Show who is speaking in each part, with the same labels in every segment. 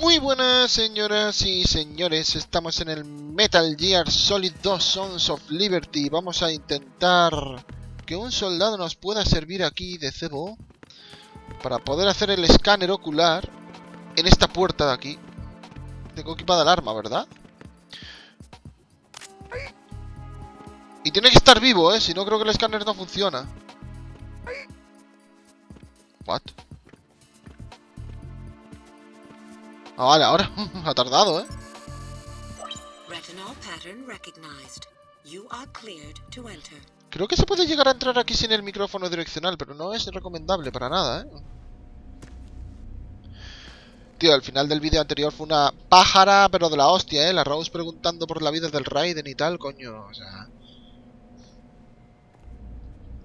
Speaker 1: Muy buenas señoras y señores, estamos en el Metal Gear Solid 2 Sons of Liberty. Vamos a intentar que un soldado nos pueda servir aquí de cebo para poder hacer el escáner ocular en esta puerta de aquí. Tengo equipada el arma, ¿verdad? Y tiene que estar vivo, si no creo que el escáner no funciona. What? Ah, vale, ahora. Ha tardado, Creo que se puede llegar a entrar aquí sin el micrófono direccional, pero no es recomendable para nada, Tío, al final del vídeo anterior fue una pájara, pero de la hostia, La Rose preguntando por la vida del Raiden y tal, coño, o sea...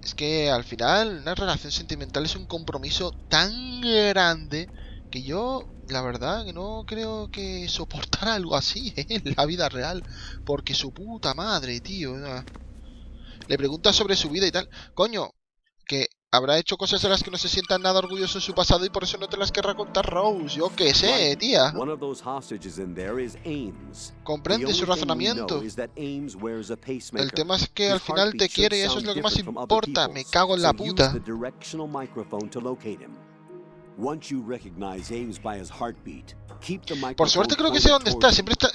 Speaker 1: Es que al final una relación sentimental es un compromiso tan grande que yo, la verdad, que no creo que soportara algo así, en la vida real. Porque su puta madre, tío. Le pregunta sobre su vida y tal. Coño, que habrá hecho cosas de las que no se sienta nada orgulloso en su pasado y por eso no te las querrá contar Rose. Yo qué sé, tía. Comprende su razonamiento. El tema es que al final te quiere y eso es lo que más importa. Me cago en la puta. Por suerte creo que sé dónde está. Siempre está.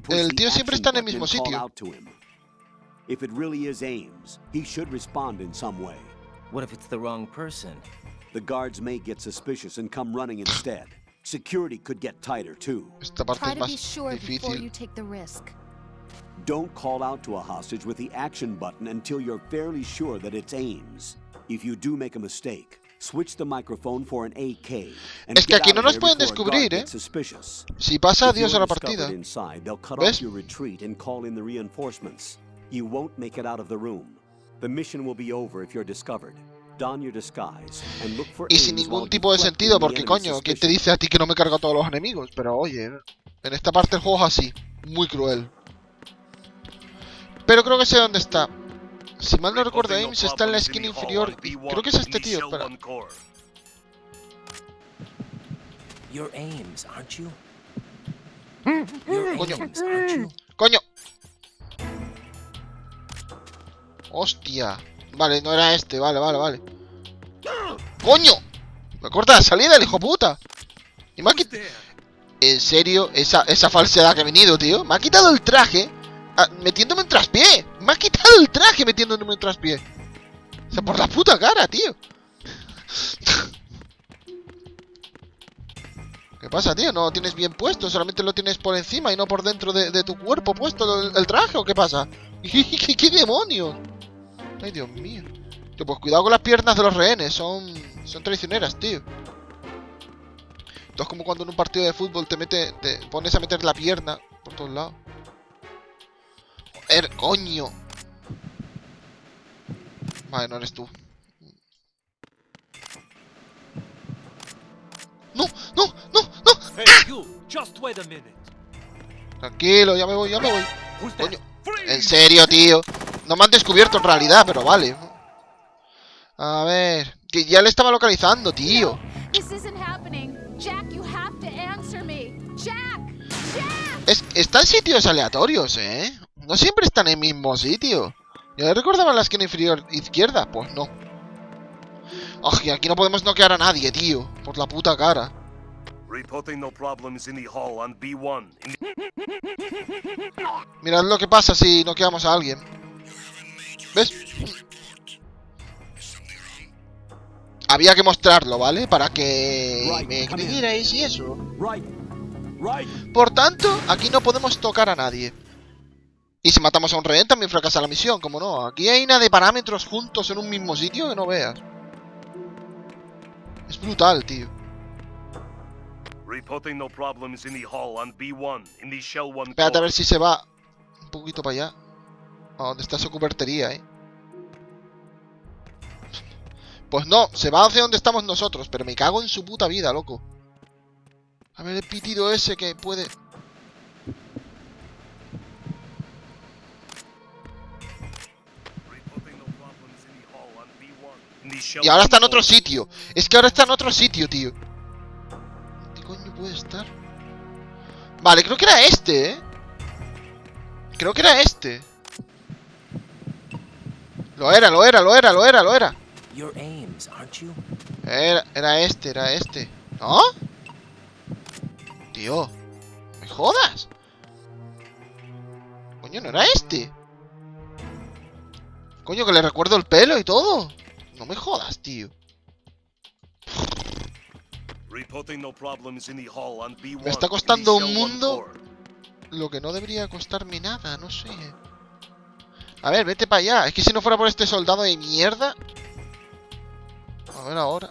Speaker 1: El tío siempre está en el mismo sitio.
Speaker 2: If it really is Ames, he should respond in some way.
Speaker 3: What if it's the wrong person?
Speaker 2: The guards may get suspicious and come running instead. Security could get tighter too.
Speaker 1: Esta parte es más difícil.
Speaker 2: Don't call out to a hostage with the action button until you're fairly sure that it's Ames. If you do make a mistake, switch the microphone for an AK.
Speaker 1: Es que aquí no nos pueden descubrir, Si pasa, adiós a la partida. ¿Ves?
Speaker 2: You won't make it out of the room. The mission will be over if you're discovered. Don your disguise and look for
Speaker 1: y sin ningún tipo de sentido, porque coño, ¿quién te dice a ti que no me carga a todos los enemigos? Pero oye, en esta parte el juego es así, muy cruel. Pero creo que sé dónde está. Si mal no recuerdo, Ames está en la esquina inferior. Creo que es este tío, espera.
Speaker 3: You're Ames, aren't you?
Speaker 1: Coño. Coño. Hostia. Vale, no era este, vale. ¡Coño! Me corta la salida, el hijo puta. Y me ha quitado... En serio, esa falsedad que ha venido, tío. Me ha quitado el traje metiéndome en traspié. Me ha quitado el traje metiéndome en traspié. O sea, por la puta cara, tío. ¿Qué pasa, tío? ¿No lo tienes bien puesto? ¿Solamente lo tienes por encima y no por dentro de tu cuerpo puesto el traje o qué pasa? ¿Qué demonios? Ay, Dios mío. Tío, pues cuidado con las piernas de los rehenes. Son traicioneras, tío. Esto es como cuando en un partido de fútbol te pones a meter la pierna por todos lados. Joder, coño. Vale, no eres tú. ¡No!
Speaker 4: Hey, you, just wait a minute.
Speaker 1: Tranquilo, ya me voy. Coño. En serio, tío. No me han descubierto en realidad, pero vale. A ver. Que ya le estaba localizando, tío. Está en sitios aleatorios, No siempre están en el mismo sitio. Yo recordaba la esquina inferior izquierda. Pues no. Oye, aquí no podemos noquear a nadie, tío. Por la puta cara. Mirad lo que pasa si noqueamos a alguien. ¿Ves? Había que mostrarlo, ¿vale? Para que me creyerais y eso. Por tanto, aquí no podemos tocar a nadie. Y si matamos a un rehén también fracasa la misión, como no. Aquí hay una de parámetros juntos en un mismo sitio que no veas. Es brutal, tío. Espérate a ver si se va un poquito para allá. A donde está su cubertería, Pues no, se va hacia donde estamos nosotros. Pero me cago en su puta vida, loco. A ver el pitido ese que puede... Y ahora está en otro sitio. Es que ahora está en otro sitio, tío. ¿Qué coño puede estar? Vale, creo que era este, ¿eh? Creo que era este. Lo era.
Speaker 3: Your aims, aren't you?
Speaker 1: Era este. ¿No? Tío, ¿me jodas? Coño, no era este. Coño, que le recuerdo el pelo y todo. No me jodas, tío. Me está costando un mundo lo que no debería costarme nada, no sé. A ver, vete para allá. Es que si no fuera por este soldado de mierda... A ver ahora.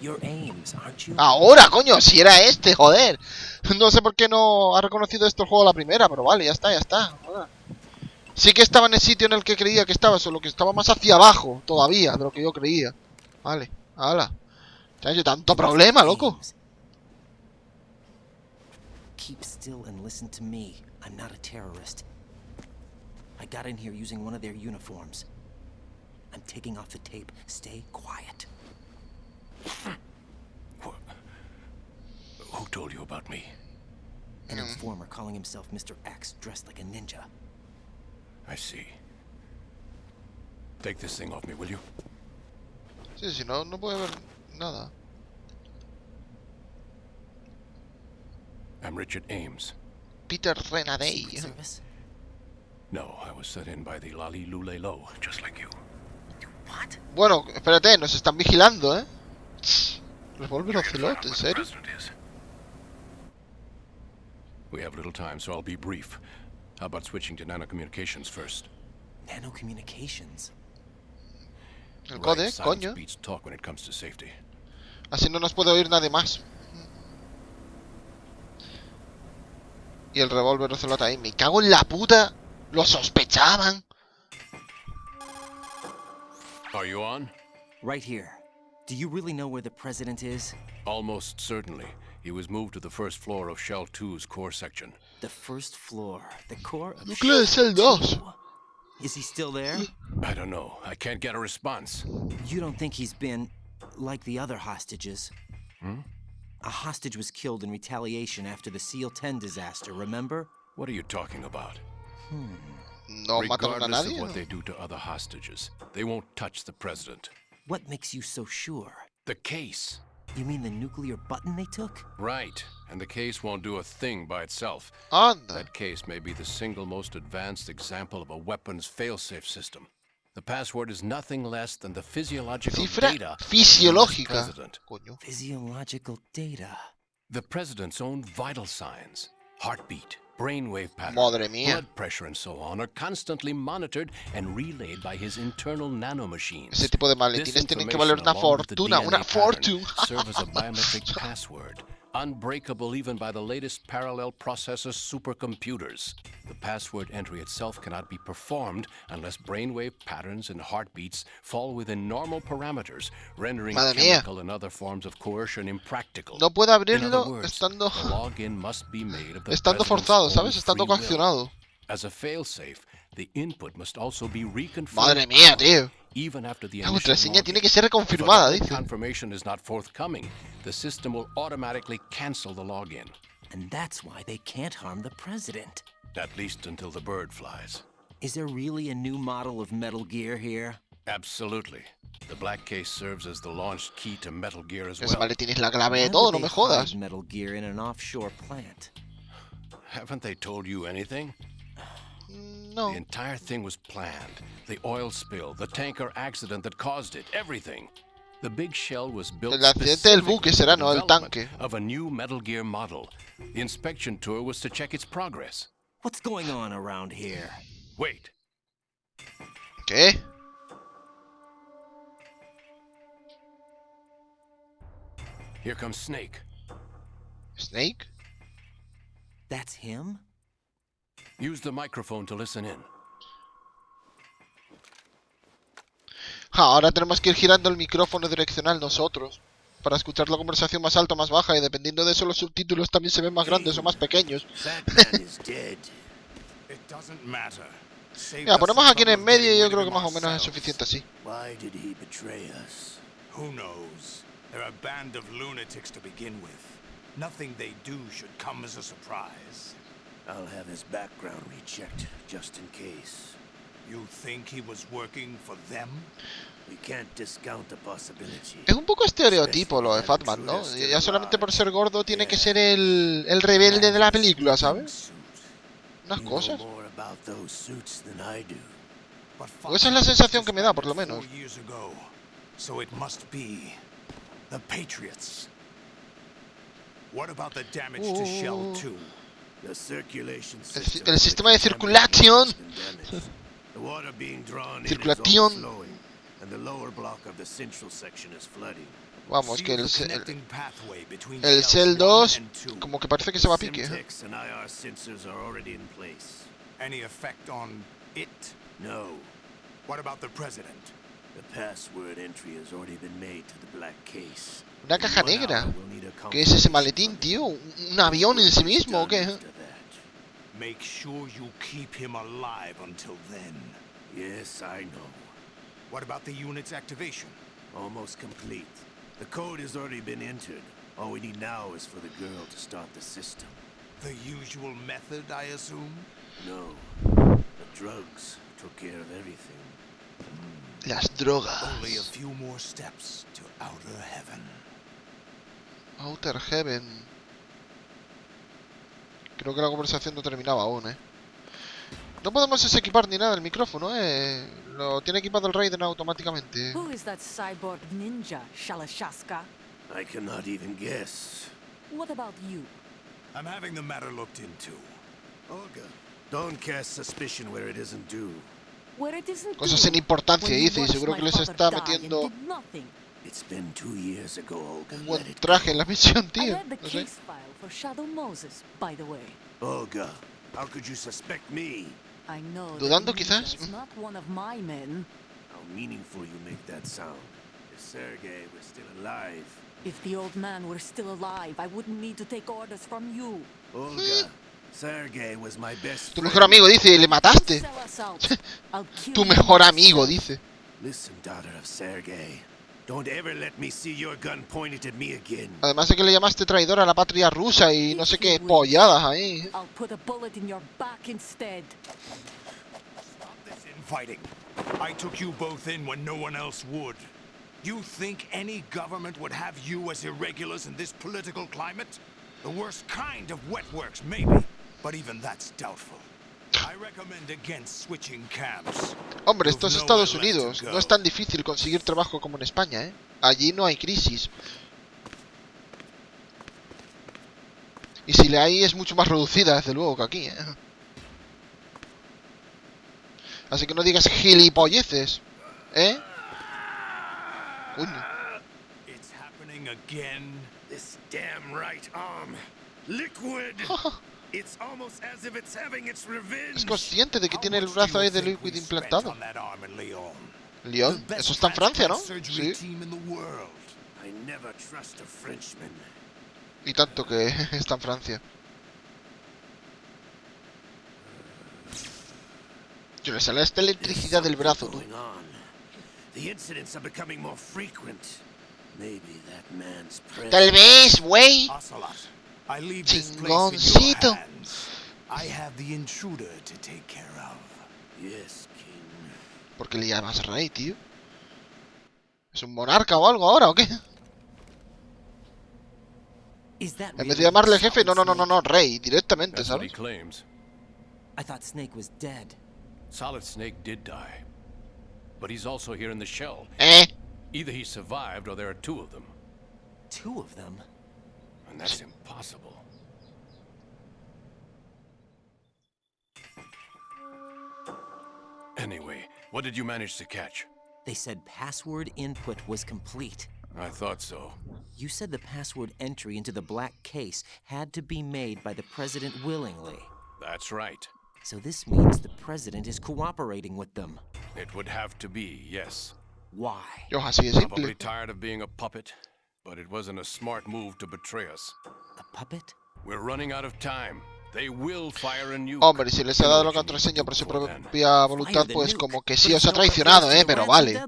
Speaker 3: Your aims, aren't you?
Speaker 1: Ahora, coño, si era este, joder. No sé por qué no ha reconocido esto el juego a la primera, pero vale, ya está. Ahora. Sí que estaba en el sitio en el que creía que estaba, solo que estaba más hacia abajo todavía de lo que yo creía. Vale, hala. Chacho, tanto problema, loco.
Speaker 3: Aims. Keep still and listen to me. I'm not a terrorist. I got in here using one of their uniforms. I'm taking off the tape. Stay quiet.
Speaker 5: Who told you about me?
Speaker 3: An informer calling himself Mr. X, dressed like a ninja.
Speaker 5: I see. Take this thing off me, will you?
Speaker 1: Sí, si no, no puede ver nada.
Speaker 5: I'm Richard Ames.
Speaker 1: Peter Renaday.
Speaker 3: Secret Service?
Speaker 5: No, I was set in by the Lali Lule Lo, just like you.
Speaker 3: What?
Speaker 1: Bueno, espérate, nos están vigilando, ¿eh? Revólver Ocelot, ¿en serio?
Speaker 5: We have little time, so I'll be brief. How about switching to nanocommunications first?
Speaker 3: Nanocommunications?
Speaker 1: El codec,
Speaker 5: silence
Speaker 1: coño.
Speaker 5: beats talk when it comes to safety.
Speaker 1: Así no nos puede oír nadie más. Y el revólver Ocelot ahí. Me cago en la puta. Lo sospechaban.
Speaker 5: Are you on?
Speaker 3: Right here. Do you really know where the president is?
Speaker 5: Almost certainly. He was moved to the first floor of Shell 2's core section.
Speaker 3: The first floor. The core of
Speaker 1: Núcleo de Cell 2.
Speaker 3: Is he still there?
Speaker 5: I don't know. I can't get a response.
Speaker 3: You don't think he's been like the other hostages?
Speaker 5: Hmm?
Speaker 3: A hostage was killed in retaliation after the SEAL 10 disaster, remember?
Speaker 5: What are you talking about?
Speaker 1: No mataron a
Speaker 5: Regardless
Speaker 1: nadie.
Speaker 5: of what they do to other hostages, they won't touch the president.
Speaker 3: What makes you so sure?
Speaker 5: The case.
Speaker 3: You mean the nuclear button they took?
Speaker 5: Right. And the case won't do a thing by itself.
Speaker 1: Anda.
Speaker 5: That case may be the single most advanced example of a weapons failsafe system. The password is nothing less than the physiological
Speaker 1: Cifra
Speaker 5: data of the US
Speaker 1: fisiológica.
Speaker 5: president.
Speaker 1: Coño.
Speaker 3: Physiological data.
Speaker 5: The president's own vital signs, heartbeat, brainwave pattern,
Speaker 1: Madre mía.
Speaker 5: blood pressure, and so on, are constantly monitored and relayed by his internal nanomachines.
Speaker 1: Ese tipo de
Speaker 5: This
Speaker 1: maletines tienen que valer
Speaker 5: information,
Speaker 1: una
Speaker 5: along with the
Speaker 1: fortuna.
Speaker 5: DNA
Speaker 1: Una
Speaker 5: pattern,
Speaker 1: fortune.
Speaker 5: serve as a biometric password, unbreakable even by the latest parallel processor supercomputers. The password entry itself cannot be performed unless brainwave patterns and heartbeats fall within normal parameters, rendering
Speaker 1: Madre mía.
Speaker 5: chemical and other forms of coercion impractical.
Speaker 1: No puede
Speaker 5: In other
Speaker 1: abrirlo
Speaker 5: words,
Speaker 1: estando...
Speaker 5: the login must be made of the
Speaker 1: Estando
Speaker 5: president's
Speaker 1: forzado,
Speaker 5: own
Speaker 1: ¿sabes? Estando
Speaker 5: free will.
Speaker 1: coaccionado.
Speaker 5: As a failsafe, the input must also be reconfirmed.
Speaker 1: Madre mía, tío.
Speaker 5: Even after the
Speaker 1: La
Speaker 5: initial
Speaker 1: contraseña
Speaker 5: login.
Speaker 1: tiene que ser
Speaker 5: If a
Speaker 1: reconfirmada,
Speaker 5: valid
Speaker 1: dice.
Speaker 5: confirmation is not forthcoming, the system will automatically cancel the login.
Speaker 3: And that's why they can't harm the president.
Speaker 5: At least until the bird flies.
Speaker 3: Is there really a new model of Metal Gear here?
Speaker 5: Absolutely. The black case serves as the launch key to Metal Gear as
Speaker 1: Ese
Speaker 5: well.
Speaker 1: maletín es la clave
Speaker 3: Why
Speaker 1: de todo,
Speaker 3: would
Speaker 1: no
Speaker 3: they
Speaker 1: me jodas.
Speaker 3: hide Metal Gear in an offshore plant?
Speaker 5: Haven't they told you anything?
Speaker 1: No.
Speaker 5: The entire thing was planned. The oil spill, the tanker accident that caused it, everything. The big shell was built
Speaker 1: El accidente del
Speaker 5: specifically
Speaker 1: buque
Speaker 5: for
Speaker 1: será,
Speaker 5: the
Speaker 1: no el
Speaker 5: development
Speaker 1: tanque.
Speaker 5: of a new Metal Gear model. The inspection tour was to check its progress.
Speaker 3: What's going on around here?
Speaker 5: Wait.
Speaker 1: ¿Qué?
Speaker 5: Here comes Snake.
Speaker 1: ¿Snake?
Speaker 3: That's him?
Speaker 5: Use the microphone to listen in.
Speaker 1: Ahora tenemos que ir girando el micrófono direccional nosotros. Para escuchar la conversación más alta o más baja. Y dependiendo de eso los subtítulos también se ven más grandes o más pequeños. Mira, ponemos aquí en el medio y yo creo que más o menos es suficiente así.
Speaker 2: Why did he betray us? Who knows? They're a band of lunatics to begin with.
Speaker 6: Nothing they do should come as a surprise.
Speaker 2: I'll have his background rechecked, just in case.
Speaker 6: You think he was working for them?
Speaker 2: We can't discount the possibility.
Speaker 1: Es un poco estereotipo lo de Fatman, ¿no? Ya solamente por ser gordo tiene que ser el rebelde de la película, ¿sabes? Unas cosas. O esa es la sensación que me da, por lo menos.
Speaker 6: So it must be the Patriots. What about the damage to Shell 2?
Speaker 2: The circulation
Speaker 1: El sistema de circulación.
Speaker 2: The water being drawn
Speaker 1: Circulación.
Speaker 2: and the lower block of the central section is flooding.
Speaker 1: Vamos, que el Cell 2 como que parece que se va a pique.
Speaker 2: Simtex and IR sensors are already in place.
Speaker 6: Any effect on it?
Speaker 2: No.
Speaker 6: What about the president?
Speaker 2: The password entry has already been made to the black case.
Speaker 1: Una caja negra. ¿Qué es ese maletín, tío? ¿Un avión en sí mismo o qué?
Speaker 6: Make sure you keep him alive until then.
Speaker 2: Yes, I know.
Speaker 6: What about the unit's activation?
Speaker 2: Almost complete. The code has already been entered. All we need now is for the girl to start the system.
Speaker 6: The usual method, I assume?
Speaker 2: No. The drugs took care of everything.
Speaker 1: Las drogas.
Speaker 6: Only a few more steps to outer heaven.
Speaker 1: Outer Heaven. Creo que la conversación no terminaba aún, No podemos desequipar ni nada el micrófono, Lo tiene equipado el Raiden automáticamente.
Speaker 7: Who is that cyborg ninja, Shalashaska?
Speaker 2: I cannot even guess.
Speaker 7: What about you?
Speaker 6: I'm having the matter looked into.
Speaker 2: Olga, don't cast suspicion where it isn't due.
Speaker 7: Where it isn't
Speaker 1: Cosas
Speaker 7: due.
Speaker 1: sin importancia,
Speaker 7: When you
Speaker 1: dice, y
Speaker 7: watched
Speaker 1: seguro
Speaker 7: my
Speaker 1: que les
Speaker 7: father
Speaker 1: está
Speaker 7: die and
Speaker 1: metiendo
Speaker 7: did nothing.
Speaker 2: It's been 2 years ago, Olga.
Speaker 1: un
Speaker 2: Let
Speaker 1: buen
Speaker 2: it
Speaker 1: traje en la misión,
Speaker 7: I
Speaker 1: tío.
Speaker 7: had the
Speaker 1: No sé.
Speaker 7: case file for Shadow Moses, by the way.
Speaker 2: go. Olga, how could you suspect me?
Speaker 7: I know
Speaker 1: Dudando,
Speaker 7: that ninja
Speaker 1: quizás.
Speaker 7: is not one of my men.
Speaker 2: How meaningful you make that sound. If Sergei was still alive.
Speaker 7: If the old man were still alive, I wouldn't need to take orders from you.
Speaker 2: Olga, Sergei was my best
Speaker 1: Tu
Speaker 2: friend.
Speaker 1: mejor amigo, dice, y le mataste.
Speaker 7: Sell us out. I'll kill
Speaker 1: Tu
Speaker 7: you
Speaker 1: mejor amigo,
Speaker 7: myself.
Speaker 1: dice.
Speaker 2: Listen, daughter of Sergei. Don't ever let me see your gun pointed at me again.
Speaker 1: Además de que le llamaste traidor a la patria rusa y no sé qué polladas ahí.
Speaker 7: I'll put a bullet in your back instead.
Speaker 6: Stop this infighting. I took you both in when no one else would. You think any government would have you as irregulars in this political climate? The worst kind of wet works, maybe. But even that's doubtful. I recommend against switching camps.
Speaker 1: Hombre, esto es Estados Unidos. No es tan difícil conseguir trabajo como en España, Allí no hay crisis. Y si la hay es mucho más reducida, desde luego, que aquí, Así que no digas gilipolleces, Coño.
Speaker 6: It's happening again.
Speaker 2: This damn right arm. Liquid. It's almost as if it's having its revenge.
Speaker 1: Es consciente de que
Speaker 6: How
Speaker 1: tiene el
Speaker 6: much
Speaker 1: brazo
Speaker 6: do you
Speaker 1: ahí de
Speaker 6: think
Speaker 1: liquid
Speaker 6: we
Speaker 1: implantado.
Speaker 6: spent on that arm in Lyon?
Speaker 1: Lyon,
Speaker 6: The best
Speaker 1: eso está en Francia, ¿no?
Speaker 6: transplant surgery
Speaker 1: Sí.
Speaker 6: team in the world.
Speaker 2: I never trust a Frenchman.
Speaker 1: Y tanto que está en Francia. Yo le sale esta electricidad del brazo, tú.
Speaker 2: Going on. The incidents are becoming more frequent. Maybe that man's presence.
Speaker 1: Tal vez, güey.
Speaker 6: Ocelot, I leave this place in
Speaker 1: Chingoncito.
Speaker 6: your hands. I have the intruder to take care of.
Speaker 2: Yes, King.
Speaker 1: ¿Por qué le llamas rey, tío? ¿Es un monarca o algo ahora o qué?
Speaker 3: Is that
Speaker 1: En vez
Speaker 3: really
Speaker 1: de llamarle
Speaker 3: Solid
Speaker 1: jefe, no,
Speaker 3: Snake?
Speaker 1: rey, directamente,
Speaker 5: That's what he
Speaker 1: ¿sabes?
Speaker 5: claims.
Speaker 3: I thought Snake was dead.
Speaker 5: Solid Snake did die. But he's also here in the shell. Either he survived or there are 2 of them.
Speaker 3: 2 of them?
Speaker 5: And that's impossible. Anyway, what did you manage to catch?
Speaker 3: They said password input was complete.
Speaker 5: I thought so.
Speaker 3: You said the password entry into the black case had to be made by the president willingly.
Speaker 5: That's right.
Speaker 3: So this means the president is cooperating with them.
Speaker 5: It would have to be, yes.
Speaker 3: Why?
Speaker 1: Yo, así de
Speaker 5: Probably
Speaker 1: simple.
Speaker 5: tired of being a puppet, but it wasn't a smart move to betray us.
Speaker 3: A puppet?
Speaker 5: We're running out of time. They will fire a nuke.
Speaker 1: Hombre, si les ha dado la contraseña por su propia voluntad, pues como que sí os ha traicionado, pero vale.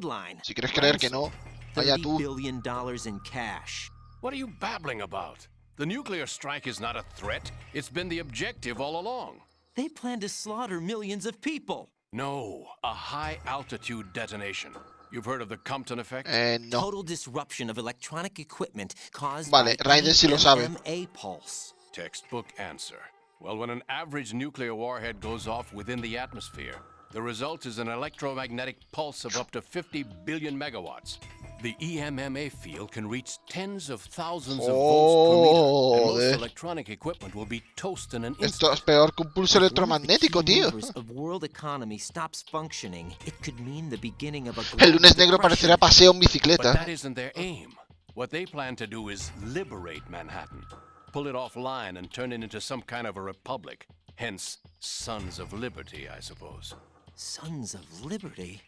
Speaker 1: Si quieres creer que no, vaya
Speaker 3: $30
Speaker 1: tú.
Speaker 3: billion in cash.
Speaker 5: What are you babbling about? The nuclear strike is not a threat. It's been the objective all along.
Speaker 3: They plan to slaughter millions of people.
Speaker 5: No, a high-altitude detonation. You've heard of the Compton effect?
Speaker 1: No.
Speaker 3: Total disruption of electronic equipment caused
Speaker 1: Vale,
Speaker 3: by
Speaker 1: Raiden sí lo sabe.
Speaker 3: EMA pulse.
Speaker 5: Textbook answer. Well, when an average nuclear warhead goes off within the atmosphere, the result is an electromagnetic pulse of up to 50 billion megawatts. The EMMA field can reach tens of thousands of volts per meter, and most electronic equipment will be toast in an instant.
Speaker 1: Esto es peor que un pulso electromagnético, tío.
Speaker 3: Of world economy stops functioning, it could mean the beginning of a
Speaker 1: El lunes negro parecerá paseo en
Speaker 5: But
Speaker 1: bicicleta.
Speaker 5: that isn't their aim. What they plan to do is liberate Manhattan. Pull it offline and turn it into some kind of a republic. Hence, Sons of Liberty, I suppose.
Speaker 3: Sons of Liberty?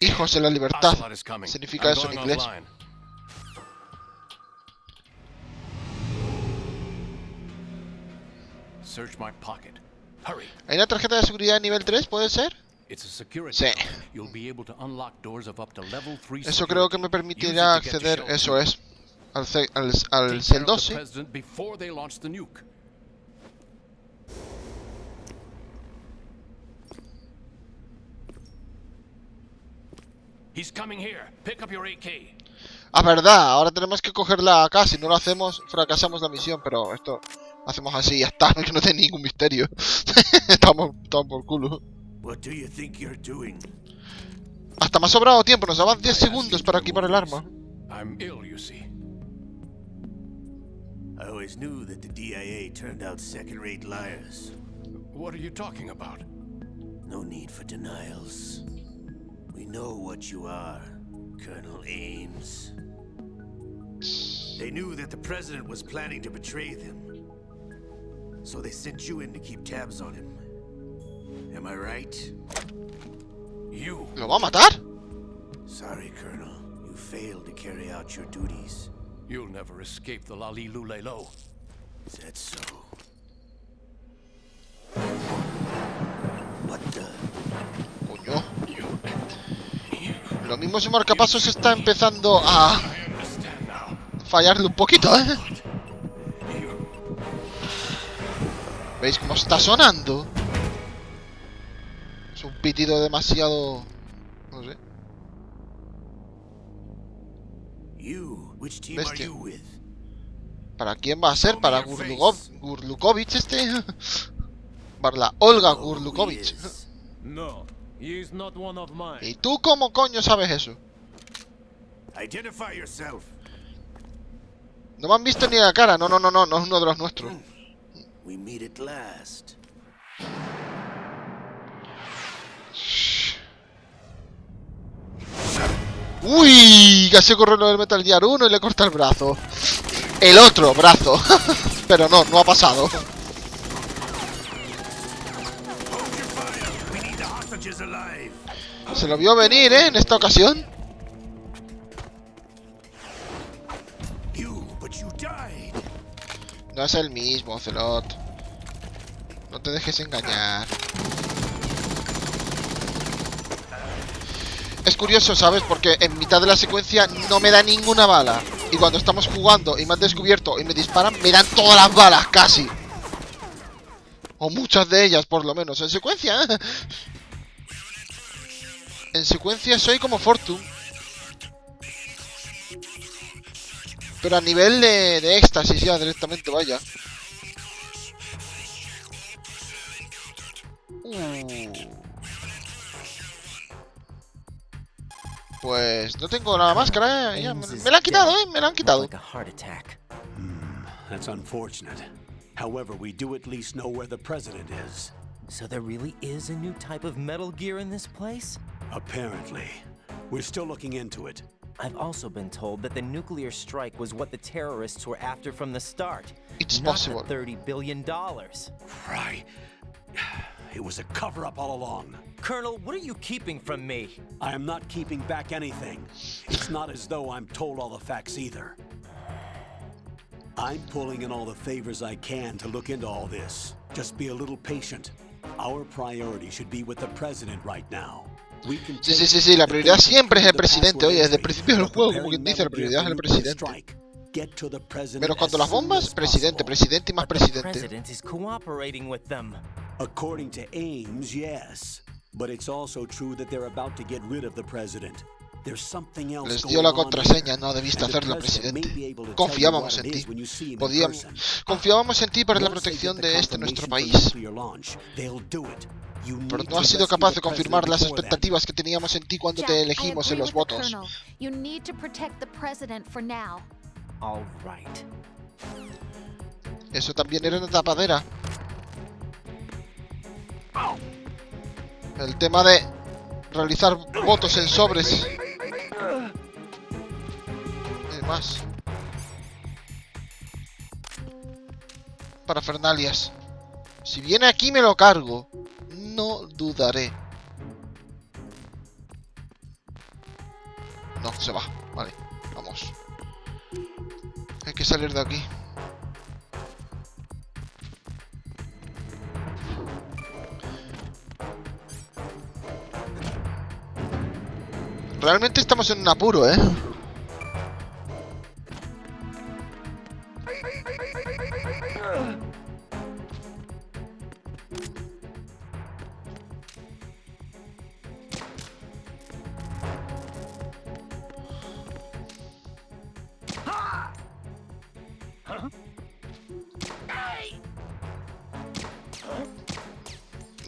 Speaker 1: Hijos de la libertad.
Speaker 5: Ocelot is coming.
Speaker 1: Significa
Speaker 5: I'm
Speaker 1: eso en
Speaker 5: going
Speaker 1: inglés.
Speaker 5: offline. Search my pocket. Hurry.
Speaker 1: ¿Hay una tarjeta de seguridad nivel 3? ¿Puede ser?
Speaker 5: It's a security
Speaker 1: Sí.
Speaker 5: code. You'll be able to unlock doors of up to level 3
Speaker 1: Eso creo que me
Speaker 5: security.
Speaker 1: permitirá
Speaker 5: Use it to get to
Speaker 1: acceder,
Speaker 5: shelter.
Speaker 1: eso es, al
Speaker 5: Take care
Speaker 1: cel
Speaker 5: of the
Speaker 1: 12.
Speaker 5: president before they launch the nuke. He's coming here. Pick up your AK.
Speaker 1: Ah, verdad, ahora tenemos que cogerla acá. Si no lo hacemos, fracasamos la misión. Pero esto hacemos así y ya está. Que no tiene ningún misterio. Estamos por culo.
Speaker 6: What do you think you're doing?
Speaker 1: Hasta me ha sobrado tiempo. Nos daban 10 segundos para equipar el arma.
Speaker 5: I'm ill, you see.
Speaker 6: I always knew that the DIA turned out second-rate liars.
Speaker 5: What are you talking about?
Speaker 6: No need for denials. We know what you are, Colonel Ames. They knew that the president was planning to betray them. So they sent you in to keep tabs on him. Am I right?
Speaker 5: You.
Speaker 1: ¿Lo va a matar?
Speaker 6: Sorry, Colonel. You failed to carry out your duties.
Speaker 5: You'll never escape the Lali Lulelo.
Speaker 6: Is that so? What the?
Speaker 1: Coño. Lo mismo su marcapasos está empezando a
Speaker 5: I understand now.
Speaker 1: fallarle un poquito, ¿eh? ¿Veis cómo está sonando? Es un pitido demasiado... no sé.
Speaker 6: You, which team are
Speaker 1: Bestia.
Speaker 6: you with?
Speaker 1: ¿Para quién va a ser? ¿Para Gurlukovich este? Para la Olga Gurlukovich.
Speaker 4: No, he is not one of mine.
Speaker 1: ¿Y tú cómo coño sabes eso?
Speaker 6: Identify yourself.
Speaker 1: No me han visto ni la cara. No, no es uno de los nuestros.
Speaker 6: We meet at last.
Speaker 1: ¡Uy! Casi corre lo del Metal Gear 1 y le corta el brazo. El otro brazo. Pero no ha pasado.
Speaker 6: Hold your fire. We need the hostages alive.
Speaker 1: Se lo vio venir, ¿eh? En esta ocasión.
Speaker 6: But you died.
Speaker 1: No es el mismo, Ocelot. No te dejes engañar. Es curioso, ¿sabes? Porque en mitad de la secuencia no me da ninguna bala. Y cuando estamos jugando y me han descubierto y me disparan, me dan todas las balas, casi. O muchas de ellas, por lo menos. En secuencia, ¿eh? En secuencia soy como Fortune. Pero a nivel de éxtasis ya directamente, vaya. Pues no tengo la máscara, ¿eh? Ya, me la han quitado, ¿eh? Me la han quitado.
Speaker 3: Like a heart attack.
Speaker 2: That's unfortunate. However, we do at least know where the president is.
Speaker 3: So there really is a new type of Metal Gear in this place?
Speaker 2: Apparently. We're still looking into it.
Speaker 3: I've also been told that the nuclear strike was what the terrorists were after from the start.
Speaker 1: It's
Speaker 3: not
Speaker 1: possible.
Speaker 3: the $30 billion.
Speaker 2: Right. It was a cover-up all along.
Speaker 3: Colonel, what are you keeping from me?
Speaker 2: I am not keeping back anything. It's not as though I'm told all the facts either. I'm pulling in all the favors I can to look into all this. Just be a little patient. Our priority should be with the president right now.
Speaker 1: Sí, la prioridad siempre es el presidente. Oye, desde el principio del juego, como quien dice, la prioridad es el presidente.
Speaker 2: get to the president.
Speaker 1: Pero cuando
Speaker 2: as
Speaker 1: las
Speaker 2: soon
Speaker 1: bombas,
Speaker 2: as
Speaker 1: presidente,
Speaker 2: possible.
Speaker 1: presidente y más
Speaker 3: But the
Speaker 1: presidente.
Speaker 3: president is cooperating with them.
Speaker 2: According to Ames, yes. But it's also true that they're about to get rid of the president. There's something else
Speaker 1: Les
Speaker 2: going
Speaker 1: dio la
Speaker 2: on
Speaker 1: contraseña,
Speaker 2: here.
Speaker 1: no debiste
Speaker 2: And the
Speaker 1: hacerlo,
Speaker 2: president may
Speaker 1: presidente.
Speaker 2: be able to tell you
Speaker 1: Confiábamos
Speaker 2: what
Speaker 1: en
Speaker 2: it
Speaker 1: ti.
Speaker 2: is when you see him in
Speaker 1: Podíamos,
Speaker 2: person.
Speaker 1: confiábamos en ti para la
Speaker 2: Once they
Speaker 1: protección
Speaker 2: get the
Speaker 1: de este nuestro
Speaker 2: confirmation for
Speaker 1: país.
Speaker 2: nuclear launch, they'll do it. You
Speaker 1: Pero
Speaker 2: need
Speaker 1: no
Speaker 2: to
Speaker 1: has sido
Speaker 2: rescue
Speaker 1: capaz
Speaker 2: the
Speaker 1: de confirmar
Speaker 2: president
Speaker 1: las
Speaker 2: before then.
Speaker 1: expectativas que teníamos en ti cuando
Speaker 8: Jack,
Speaker 1: te
Speaker 8: I
Speaker 1: elegimos en
Speaker 8: agree
Speaker 1: los
Speaker 8: with the
Speaker 1: votos.
Speaker 8: Colonel. You need to protect the president for now.
Speaker 3: All right.
Speaker 1: Eso también era una tapadera. El tema de realizar votos en sobres. Y más. Parafernalias. Si viene aquí me lo cargo. No dudaré. No, se va. Vale, vamos. Hay que salir de aquí. Realmente estamos en un apuro, ¿eh?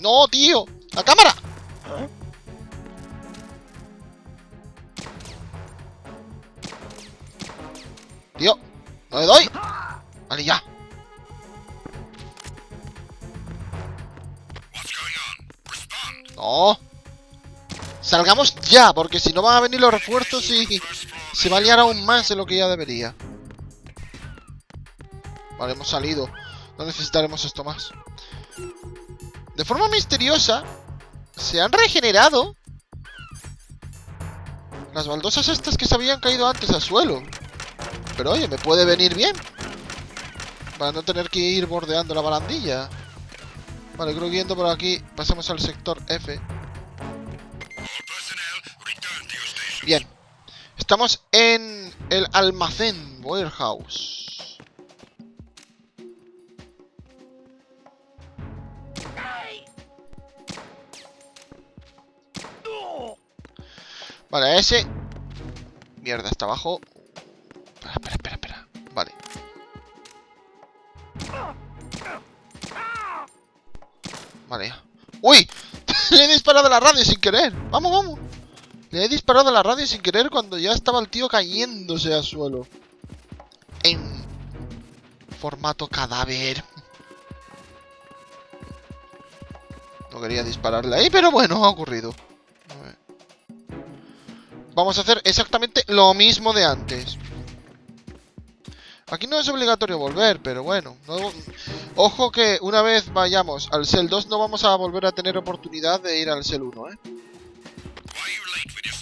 Speaker 1: ¡No, tío! ¡La cámara! Tío, no le doy. Vale, ya. No. Salgamos ya, porque si no van a venir los refuerzos y se va a liar aún más de lo que ya debería. Vale, hemos salido. No necesitaremos esto más. De forma misteriosa, se han regenerado las baldosas estas que se habían caído antes al suelo. Pero oye, me puede venir bien para no tener que ir bordeando la barandilla. Vale, creo que yendo por aquí pasamos al sector F. Bien. Estamos en el almacén warehouse. Vale, ese... Mierda, está abajo. Espera. Vale. Vale. ¡Uy! Le he disparado a la radio sin querer. Vamos. Le he disparado a la radio sin querer cuando ya estaba el tío cayéndose al suelo. En formato cadáver. No quería dispararle ahí, pero bueno, ha ocurrido. A ver. Vamos a hacer exactamente lo mismo de antes. Aquí no es obligatorio volver, pero bueno. No... Ojo que una vez vayamos al Cell 2 no vamos a volver a tener oportunidad de ir al Cell 1, ¿eh?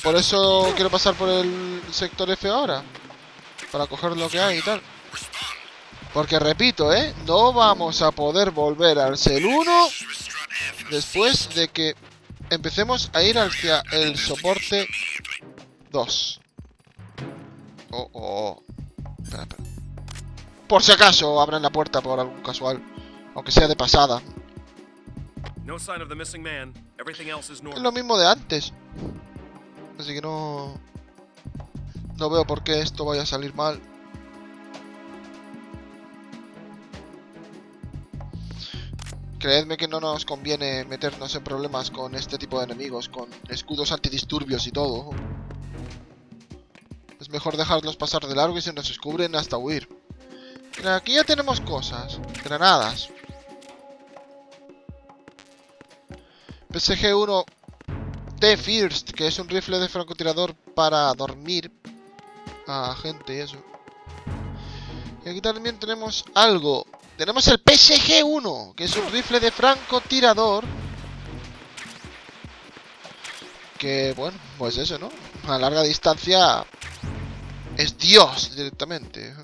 Speaker 1: Por eso quiero pasar por el sector F ahora. Para coger lo que hay y tal. Porque repito, ¿eh? No vamos a poder volver al Cell 1 después de que empecemos a ir hacia el soporte 2. Espera. Por si acaso abran la puerta por algún casual. Aunque sea de pasada. Es lo mismo de antes. Así que no veo por qué esto vaya a salir mal. Creedme que no nos conviene meternos en problemas con este tipo de enemigos, con escudos antidisturbios y todo. Es mejor dejarlos pasar de largo y si nos descubren hasta huir. Mira, aquí ya tenemos cosas. Granadas. PSG-1 T-First, que es un rifle de francotirador para dormir a gente y eso. Y aquí también tenemos algo. Tenemos el PSG-1, que es un rifle de francotirador. Que, bueno, pues eso, ¿no? A larga distancia es Dios directamente.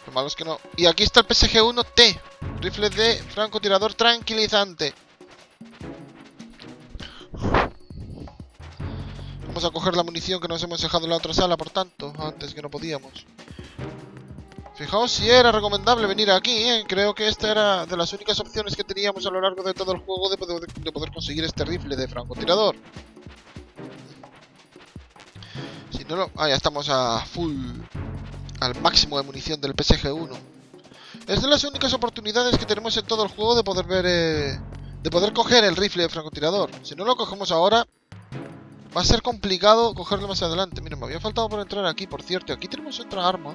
Speaker 1: Lo malo es que no. Y aquí está el PSG-1T, rifle de francotirador tranquilizante. Vamos a coger la munición que nos hemos dejado en la otra sala, por tanto, antes que no podíamos. Fijaos si era recomendable venir aquí, ¿eh? Creo que esta era de las únicas opciones que teníamos a lo largo de todo el juego de poder conseguir este rifle de francotirador. Si no lo... Ah, ya estamos a full... al máximo de munición del PSG-1. Es de las únicas oportunidades que tenemos en todo el juego de poder ver... de poder coger el rifle de francotirador. Si no lo cogemos ahora... va a ser complicado cogerlo más adelante. Miren, me había faltado por entrar aquí, por cierto. Aquí tenemos otra arma.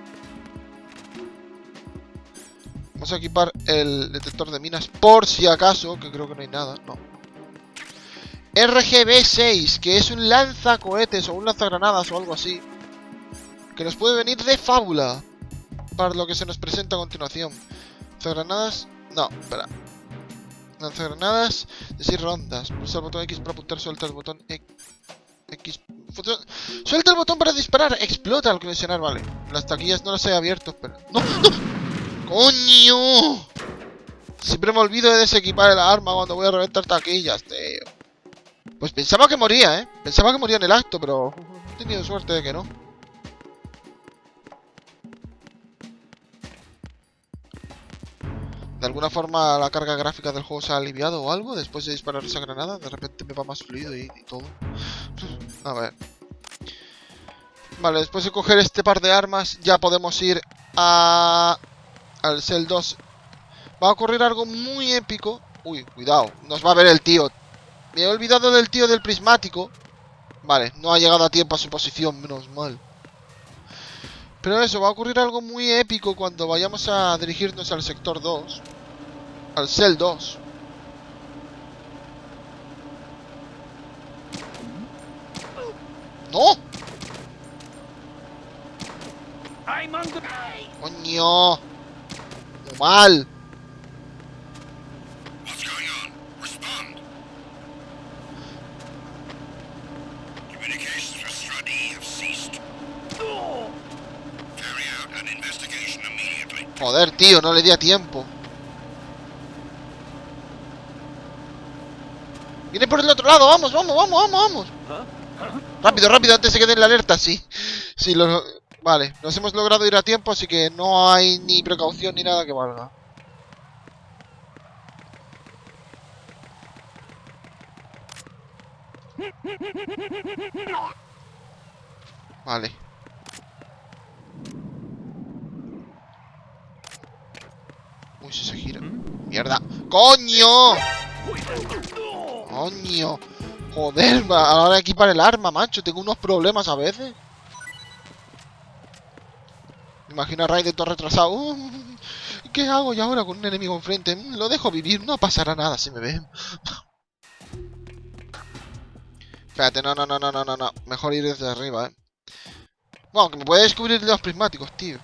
Speaker 1: Vamos a equipar el detector de minas por si acaso, que creo que no hay nada. No. RGB-6, que es un lanzacohetes o un lanzagranadas o algo así. Que nos puede venir de fábula para lo que se nos presenta a continuación. Lanzagranadas... no, espera. Lanzagranadas de 6 rondas. Pulsa el botón X para apuntar, suelta el botón X. Suelta el botón para disparar. Explota al colisionar, vale. Las taquillas no las he abierto, pero... ¡No! ¡No! ¡Coño! Siempre me olvido de desequipar el arma cuando voy a reventar taquillas, tío. Pues pensaba que moría, ¿eh? Pensaba que moría en el acto, pero... he tenido suerte de que no. De alguna forma la carga gráfica del juego se ha aliviado o algo después de disparar esa granada. De repente me va más fluido y todo. A ver. Vale, después de coger este par de armas ya podemos ir al Cell 2. Va a ocurrir algo muy épico. Uy, cuidado, nos va a ver el tío. Me he olvidado del tío del prismático. Vale, no ha llegado a tiempo a su posición, menos mal. Pero eso, va a ocurrir algo muy épico cuando vayamos a dirigirnos al sector 2. Al Cell 2. ¡No! ¡Coño! ¡Muy mal!
Speaker 6: What's going on? Respond. Communications with Strut E have ceased. Carry out an investigation immediately.
Speaker 1: Joder, tío, no le di a tiempo. ¡Viene por el otro lado! ¡Vamos, vamos, vamos, vamos, vamos! Rápido, rápido, antes de que den la alerta, sí. Sí, vale, nos hemos logrado ir a tiempo, así que no hay ni precaución ni nada que valga. Vale. Uy, si se gira. ¡Mierda! ¡Coño! ¡Coño! Joder, a la hora de equipar el arma, macho. Tengo unos problemas a veces. Me imagino a Raiden todo retrasado. ¿Qué hago yo ahora con un enemigo enfrente? Lo dejo vivir, no pasará nada si me ven. Espérate, no. Mejor ir desde arriba, Bueno, que me puede descubrir los prismáticos, tío.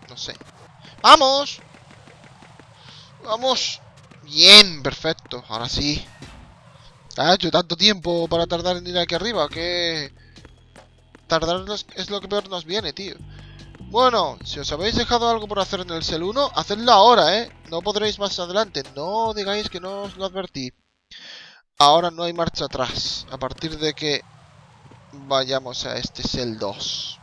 Speaker 1: No sé. ¡Vamos! ¡Vamos! Bien, perfecto. Ahora sí. Ha hecho tanto tiempo para tardar en ir aquí arriba que... tardar es lo que peor nos viene, tío. Bueno, si os habéis dejado algo por hacer en el Cell 1, hacedlo ahora, No podréis más adelante. No digáis que no os lo advertí. Ahora no hay marcha atrás. A partir de que vayamos a este Cell 2.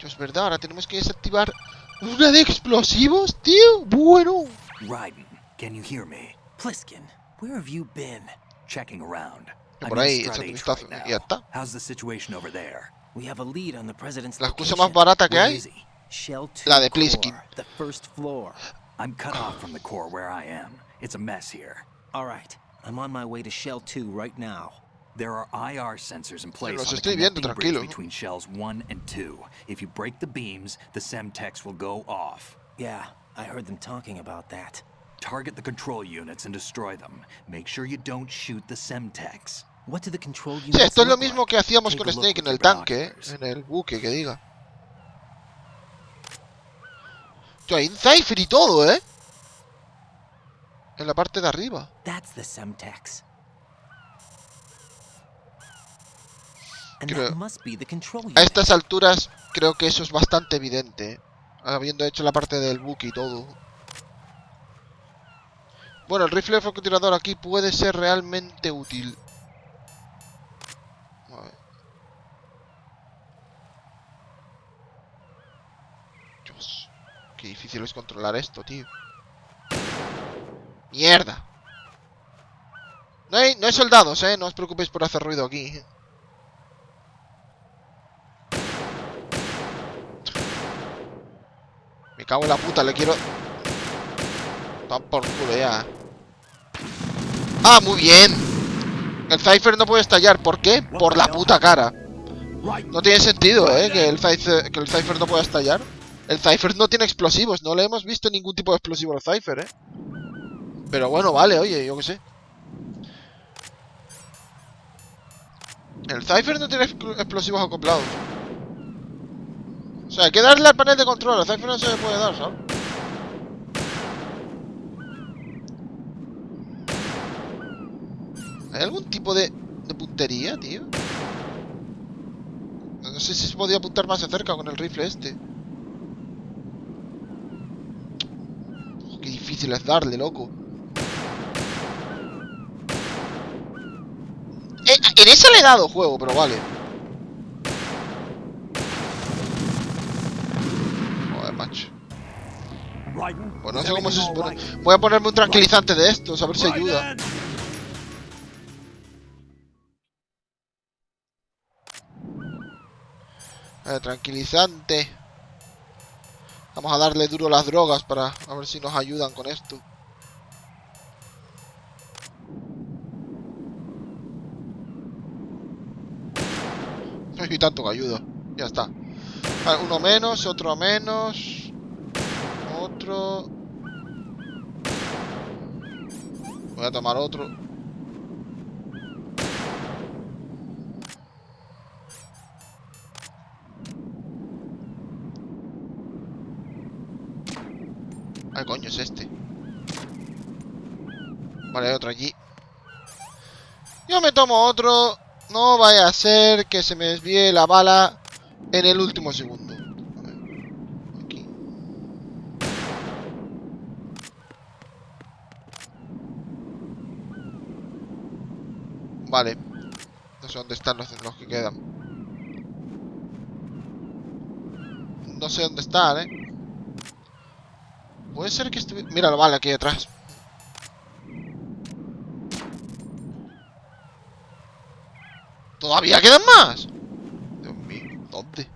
Speaker 1: Es verdad, ahora tenemos que desactivar una de explosivos, tío. Bueno.
Speaker 3: Raiden, can you hear me? Pliskin, where have you been? Checking around.
Speaker 1: Por ahí, échate un vistazo y ya está.
Speaker 3: How's the situation over there? We have a lead on the president's
Speaker 1: La excusa más barata que hay, la de Pliskin.
Speaker 3: The first floor. I'm cut off from the core where I am. It's a mess here. All right, I'm on my way to Shell 2 right now. There are IR sensors in place on the connecting bridge between shells 1 and 2. If you break the beams, the Semtex will go off. Yeah, I heard them talking about that. Target the control units and destroy them. Make sure you don't shoot the Semtex. What do the control units
Speaker 1: Sí, esto es lo
Speaker 3: look
Speaker 1: mismo
Speaker 3: like?
Speaker 1: que hacíamos
Speaker 3: Take
Speaker 1: con
Speaker 3: a look
Speaker 1: Snake
Speaker 3: with
Speaker 1: en el
Speaker 3: your
Speaker 1: tanque,
Speaker 3: binoculars.
Speaker 1: en el buque, que diga. Hay un cipher y todo, en la parte de arriba.
Speaker 3: That's the Semtex.
Speaker 1: Creo,
Speaker 3: Must be the control
Speaker 1: a
Speaker 3: unit.
Speaker 1: estas alturas creo que eso es bastante evidente, habiendo hecho la parte del buque y todo. Bueno, el rifle de francotirador aquí puede ser realmente útil. A ver. Dios, qué difícil es controlar esto, tío. ¡Mierda! No hay soldados, no os preocupéis por hacer ruido aquí. Me cago en la puta, le quiero... Toma por culo ya. ¡Ah, muy bien! El Cypher no puede estallar. ¿Por qué? Por la puta cara. No tiene sentido, que el Cypher no pueda estallar. El Cypher no tiene explosivos. No le hemos visto ningún tipo de explosivo al Cypher, Pero bueno, vale, oye, yo qué sé. El Cypher no tiene explosivos acoplados. O sea, hay que darle al panel de control. Al Cypher no se le puede dar, ¿sabes? ¿Hay algún tipo de puntería, tío? No sé si se podía apuntar más de cerca con el rifle este. Oh, qué difícil es darle, loco. En esa le he dado juego, pero vale. Joder, macho. Pues no sé cómo se supone. Voy a ponerme un tranquilizante de estos, a ver si ayuda. Tranquilizante. Vamos a darle duro las drogas para a ver si nos ayudan con esto. Y tanto que ayuda. Ya está. Vale, uno menos, otro menos. Otro. Voy a tomar otro. Ay, coño, es este. Vale, hay otro allí. Yo me tomo otro. No vaya a ser que se me desvíe la bala en el último segundo. Aquí. Vale. No sé dónde están los que quedan. No sé dónde están, Puede ser que estuviera... Mira la bala aquí detrás. ¿Todavía quedan más? Dios mío, ¿dónde?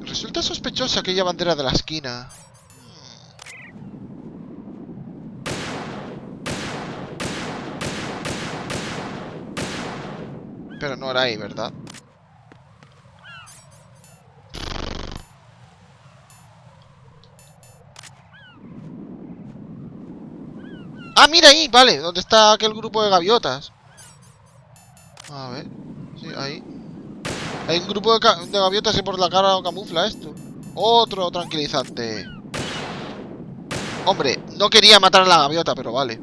Speaker 1: Resulta sospechosa aquella bandera de la esquina. Pero no era ahí, ¿verdad? Ah, mira ahí, vale, ¿dónde está aquel grupo de gaviotas? A ver, sí, ahí. Hay un grupo de gaviotas y por la cara lo camufla esto. Otro tranquilizante. Hombre, no quería matar a la gaviota, pero vale.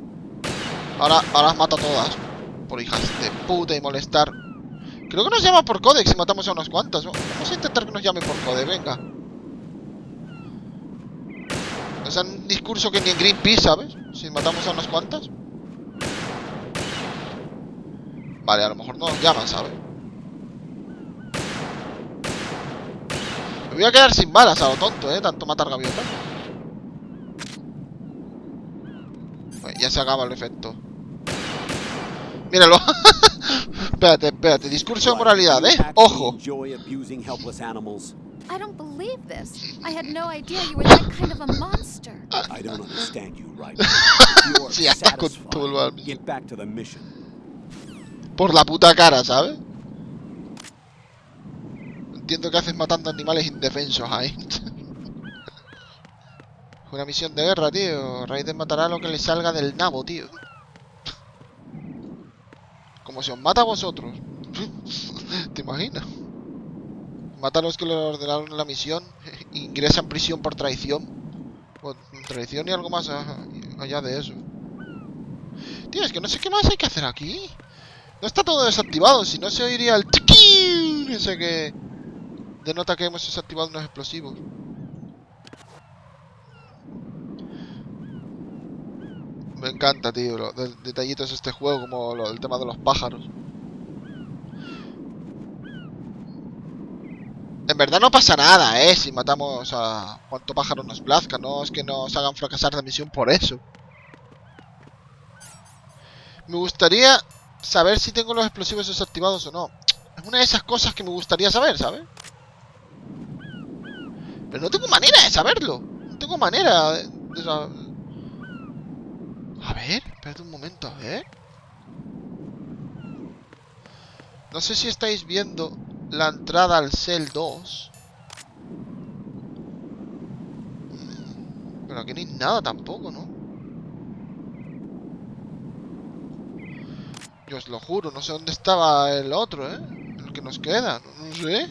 Speaker 1: Ahora las mato a todas. Por hijas de puta y molestar. Creo que nos llaman por códex si matamos a unas cuantas. Vamos a intentar que nos llamen por códex, venga. Es un discurso que ni en Greenpeace, ¿sabes? Si matamos a unas cuantas. Vale, a lo mejor no nos llaman, ¿sabes? Me voy a quedar sin balas a lo tonto, tanto matar gaviotas. Bueno, ya se acaba el efecto. Míralo. Espérate. Discurso de moralidad, Ojo.
Speaker 8: I don't believe this. I had no idea you were that kind of a monster.
Speaker 2: I don't understand you, right?
Speaker 1: Sí, hasta con todo el
Speaker 2: Get back to the mission.
Speaker 1: Por la puta cara, ¿sabes? Entiendo que haces matando animales indefensos ahí. Una misión de guerra, tío. Raiden matará lo que le salga del nabo, tío. Como se os mata a vosotros. ¿Te imaginas? Mata a los que le ordenaron la misión. Ingresa en prisión por traición. Por traición y algo más allá de eso. Tío, es que no sé qué más hay que hacer aquí. No está todo desactivado, si no se oiría el tiquín ese que denota que hemos desactivado unos explosivos. Me encanta, tío, los detallitos de este juego, como el tema de los pájaros. En verdad no pasa nada, si matamos a cuanto pájaro nos plazca. No es que nos hagan fracasar la misión por eso. Me gustaría saber si tengo los explosivos desactivados o no. Es una de esas cosas que me gustaría saber, ¿sabes? Pero no tengo manera de saberlo. No tengo manera de saber. A ver, espérate un momento, a ver. No sé si estáis viendo la entrada al Cell 2. Pero aquí no hay nada tampoco, ¿no? Yo os lo juro, no sé dónde estaba el otro, el que nos queda, no sé.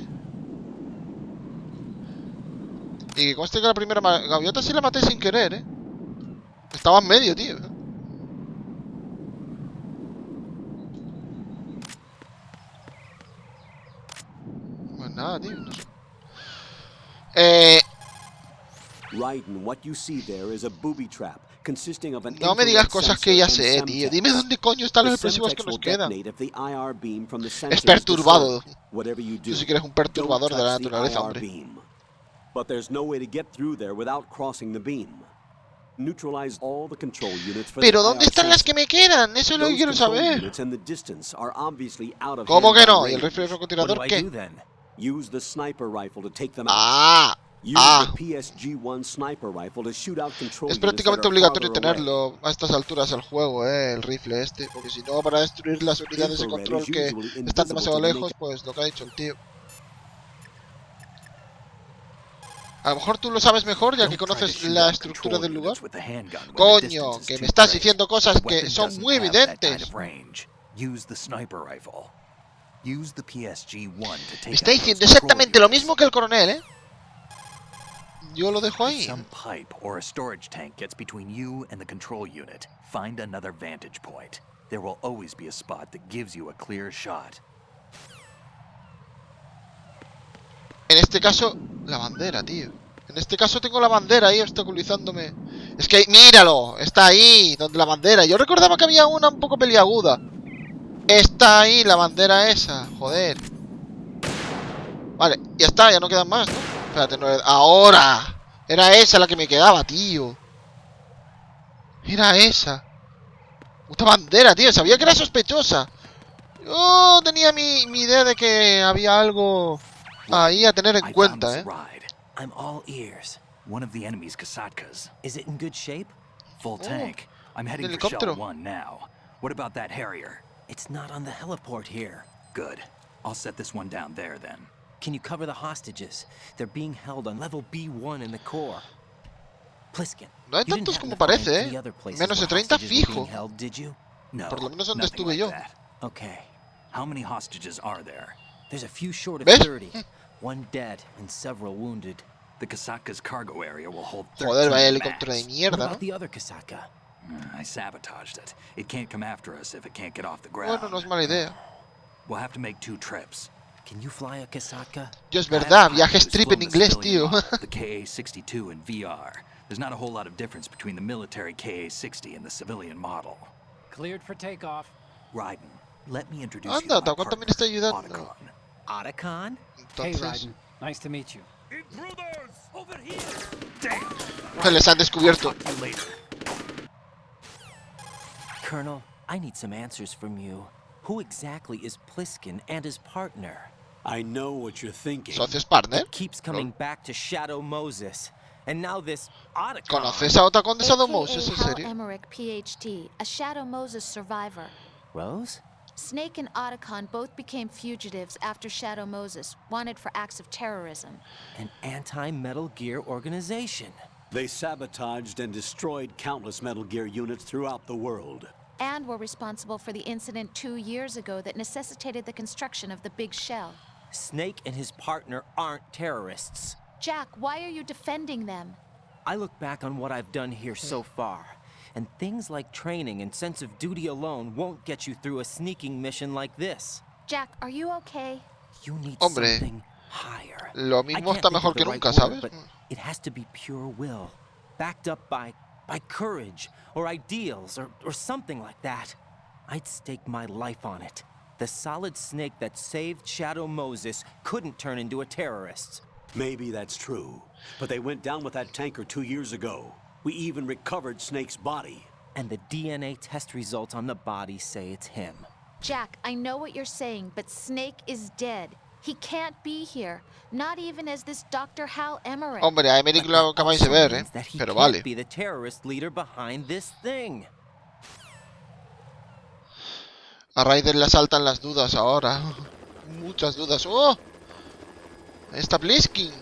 Speaker 1: Y que conste que la primera gaviota sí la maté sin querer, Estaba en medio, tío. Pues nada, tío, no sé. No me digas cosas que ya sé, tío. Dime dónde coño están los explosivos que nos quedan. Es perturbado. Tú sí que eres un perturbador de la naturaleza, hombre. Pero ¿dónde están las que me quedan? Eso es lo que quiero saber. ¿Cómo que no? ¿Y el rifle de francotirador qué? Ah. Es prácticamente obligatorio tenerlo a estas alturas del juego, el rifle este. Porque si no, para destruir las unidades de control que están demasiado lejos, pues lo que ha dicho el tío. A lo mejor tú lo sabes mejor, ya que conoces la estructura del lugar. Coño, que me estás diciendo cosas que son muy evidentes. Me está diciendo exactamente lo mismo que el coronel, Yo lo dejo ahí. En este caso, la bandera, tío. En este caso tengo la bandera ahí obstaculizándome. Es que, míralo, está ahí, donde la bandera. Yo recordaba que había una un poco peliaguda. Está ahí la bandera esa, joder. Vale, ya está, ya no quedan más, ¿no? Espérate, no, ahora. Era esa la que me quedaba, tío. Era esa. Puta bandera, tío, sabía que era sospechosa. Yo tenía mi idea de que había algo ahí a tener en cuenta,
Speaker 3: I'm all ears. One of the enemy's Kasatkas. Is it in good shape? Full tank. I'm heading for Shell 1 now. What about that Harrier? It's not on the heliport here. Good. I'll set this one down there then. Can you cover the hostages? They're being held on level B1 in the core. Pliskin.
Speaker 1: No hay tantos como parece, Menos de 30 fijo. Por lo menos donde estuve yo.
Speaker 3: Okay. How many hostages are there? There's a few short of
Speaker 1: ¿Ves?
Speaker 3: 30. One dead and several wounded. The Kasatka's cargo area will hold 13
Speaker 1: Joder, vaya helicóptero de mierda,
Speaker 3: ¿no? What about the other Kasatka? I sabotaged it. It can't come after us if it can't get off the ground.
Speaker 1: Bueno, no es mala idea.
Speaker 3: We'll have to make 2 trips. Can you fly a Kasatka?
Speaker 1: Yo, es verdad, viaje strip en inglés, tío.
Speaker 3: The KA-62 in VR. There's not a whole lot of difference between the military KA-60 and the civilian model.
Speaker 4: Cleared for takeoff.
Speaker 3: Raiden, let me introduce
Speaker 1: Anda,
Speaker 3: you to my
Speaker 1: Tacuan también
Speaker 3: partner,
Speaker 1: está ayudando.
Speaker 3: Otacon?
Speaker 4: Hey,
Speaker 1: Entonces,
Speaker 4: Raiden. Nice to meet you.
Speaker 6: Intruders!
Speaker 3: Over here! Damn!
Speaker 1: se les han descubierto.
Speaker 3: Talk to you later. Colonel, I need some answers from you. Who exactly is Pliskin and his partner?
Speaker 2: I know what you're thinking.
Speaker 1: ¿Socios partner?
Speaker 3: It keeps coming back to Shadow Moses. And now this Otacon.
Speaker 1: ¿Conoces a Otacon de Shadow
Speaker 8: AKA
Speaker 1: Moses, en
Speaker 8: Hal
Speaker 1: serio?
Speaker 8: Emmerich, PhD, a Shadow Moses survivor.
Speaker 3: Rose?
Speaker 8: Snake and Otacon both became fugitives after Shadow Moses, wanted for acts of terrorism.
Speaker 3: An anti-Metal Gear organization.
Speaker 2: They sabotaged and destroyed countless Metal Gear units throughout the world.
Speaker 8: And were responsible for the incident 2 years ago that necessitated the construction of the Big Shell.
Speaker 3: Snake and his partner aren't terrorists.
Speaker 8: Jack, why are you defending them?
Speaker 3: I look back on what I've done here so far.
Speaker 9: And things like training and sense of duty alone won't get you through a sneaking mission like this.
Speaker 8: Jack, are you okay?
Speaker 9: You need
Speaker 1: Hombre,
Speaker 9: something higher.
Speaker 1: lo
Speaker 9: I
Speaker 1: mismo
Speaker 9: can't
Speaker 1: está
Speaker 9: think of
Speaker 1: mejor
Speaker 9: the
Speaker 1: que
Speaker 9: right
Speaker 1: nunca,
Speaker 9: word,
Speaker 1: ¿sabes?
Speaker 9: but it has to be pure will, backed up by courage or ideals or something like that. I'd stake my life on it. The solid snake that saved Shadow Moses couldn't turn into a terrorist.
Speaker 2: Maybe that's true, but they went down with that tanker 2 years ago. We even recovered Snake's body.
Speaker 9: And the DNA test results on the body say it's him.
Speaker 8: Jack, I know what you're saying, but Snake is dead. He can't be here, not even as this Dr. Hal Emmerich.
Speaker 1: Hombre, a Emmerich lo acabáis de ver, ¿eh?
Speaker 9: That he
Speaker 1: Pero
Speaker 9: can't
Speaker 1: vale.
Speaker 9: be the terrorist leader behind this thing.
Speaker 1: A Ryder le asaltan las dudas ahora. Muchas dudas. ¡Oh! Ahí está Bliskin.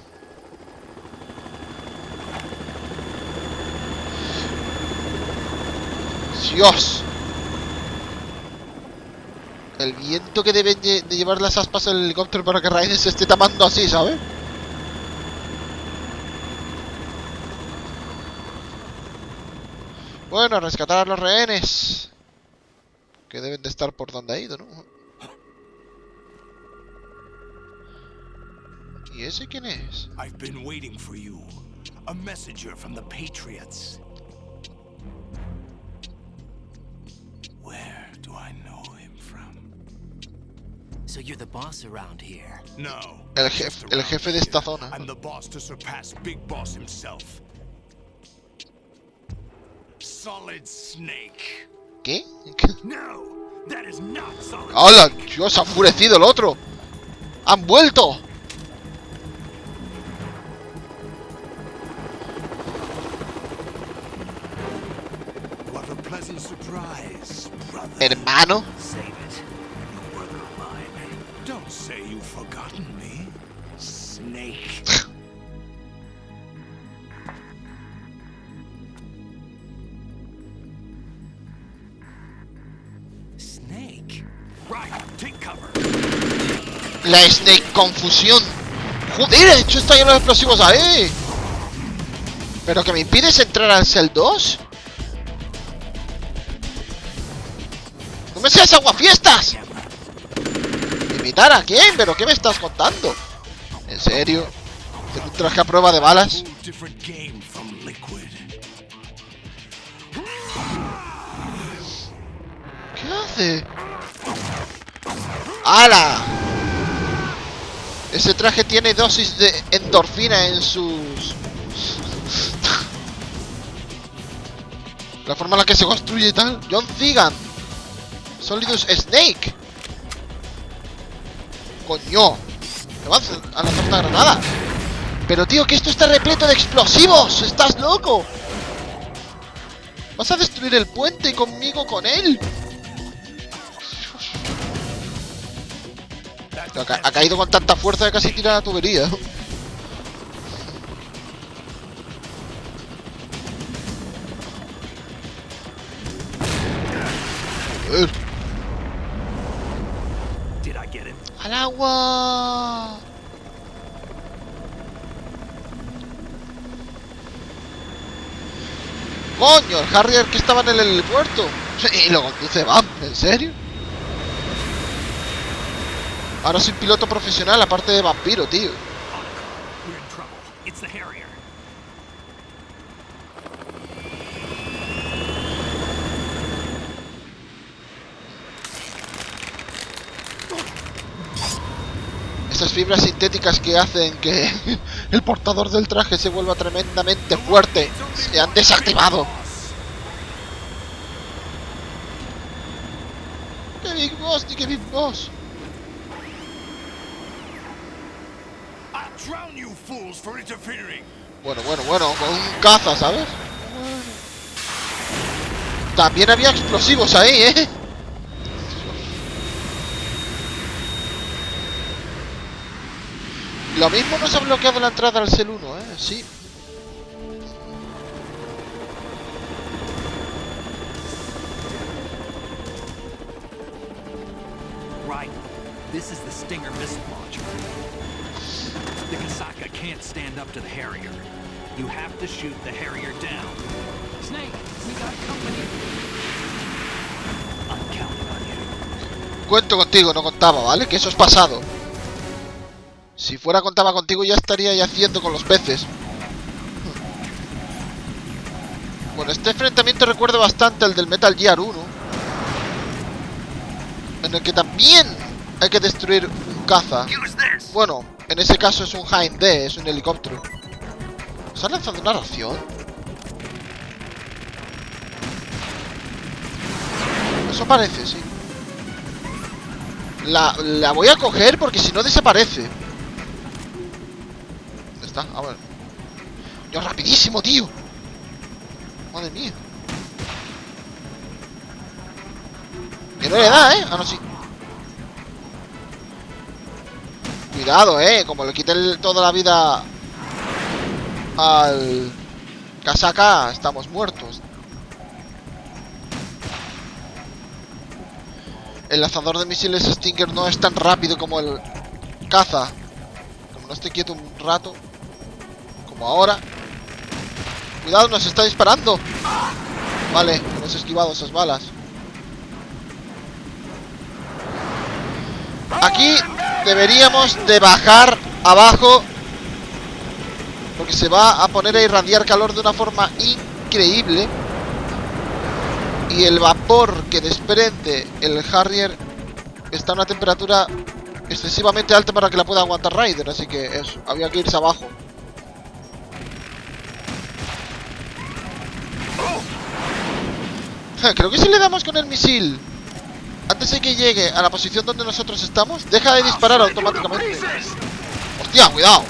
Speaker 1: ¡Dios! El viento que deben de llevar las aspas al helicóptero para que Ryder se esté tamando así, ¿sabes? Bueno, rescatar a los rehenes. Que deben de estar por donde ha ido, ¿no? ¿Y ese quién es?
Speaker 6: I've been waiting for you. A messenger from the Patriots. Where do I know him from?
Speaker 3: So you're the boss around here?
Speaker 6: No.
Speaker 1: El jefe de esta zona.
Speaker 6: I'm the boss to surpass Big Boss himself. Solid Snake.
Speaker 1: ¿Qué?
Speaker 6: No, that is not Solid
Speaker 1: ¡Hola!
Speaker 6: Snake.
Speaker 1: ¡Dios, se ha enfurecido el otro! ¡Han vuelto!
Speaker 6: What a pleasant surprise, brother.
Speaker 1: Hermano.
Speaker 6: Save it. You work of mine. Don't say you've forgotten me, Snake.
Speaker 3: Snake? Right, take cover.
Speaker 1: La Snake confusión. Joder, he hecho estallar los explosivos ahí. ¿Pero que me impides entrar al Cell 2? ¡No me seas aguafiestas! ¿Imitar a quién? ¿Pero qué me estás contando? ¿En serio? ¿Tengo un traje a prueba de balas?
Speaker 6: Different game from Liquid.
Speaker 1: ¿Qué hace? ¡Hala! Ese traje tiene dosis de endorfina en sus... La forma en la que se construye y tal. John Zigan. Solidus Snake. Coño. Me van a lanzar una granada. Pero tío, que esto está repleto de explosivos. ¿Estás loco? ¿Vas a destruir el puente y conmigo con él? Ha caído con tanta fuerza que casi tira la tubería. ¡Al agua! ¡Coño! El Harrier que estaba en el helipuerto. Y lo conduce Bam. ¿En serio? Ahora soy piloto profesional, aparte de vampiro, tío. Estas fibras sintéticas que hacen que el portador del traje se vuelva tremendamente fuerte se han desactivado. ¡Qué Big Boss, ni qué Big Boss! Bueno, con un caza, ¿sabes? También había explosivos ahí, ¿eh? Lo mismo nos ha bloqueado la entrada al Cell 1, ¿eh? Sí.
Speaker 3: Right. This is the Stinger missile launcher. The Kasaka can't stand up to the Harrier. You have to shoot the Harrier down.
Speaker 1: Cuento contigo, no contaba, ¿vale? Que eso es pasado. Si fuera contaba contigo ya estaría ya haciendo con los peces. Bueno, este enfrentamiento recuerda bastante al del Metal Gear 1, en el que también hay que destruir un caza. Bueno, en ese caso es un Hind D, es un helicóptero. ¿Nos han lanzado una ración? Eso parece, sí. La voy a coger porque si no desaparece. ¿Dónde está? A ver. ¡Yo rapidísimo, tío! Madre mía. Que no le da, ¿eh? Ah, no, sí. Cuidado, como le quite toda la vida al casaca, estamos muertos. El lanzador de misiles Stinger no es tan rápido como el caza. Como no esté quieto un rato, como ahora. Cuidado, nos está disparando. Vale, hemos esquivado esas balas. Aquí deberíamos de bajar abajo, porque se va a poner a irradiar calor de una forma increíble. Y el vapor que desprende el Harrier está a una temperatura excesivamente alta para que la pueda aguantar Ryder. Así que eso, había que irse abajo. Creo que si le damos con el misil antes de que llegue a la posición donde nosotros estamos, deja de disparar automáticamente. ¡Hostia, cuidado!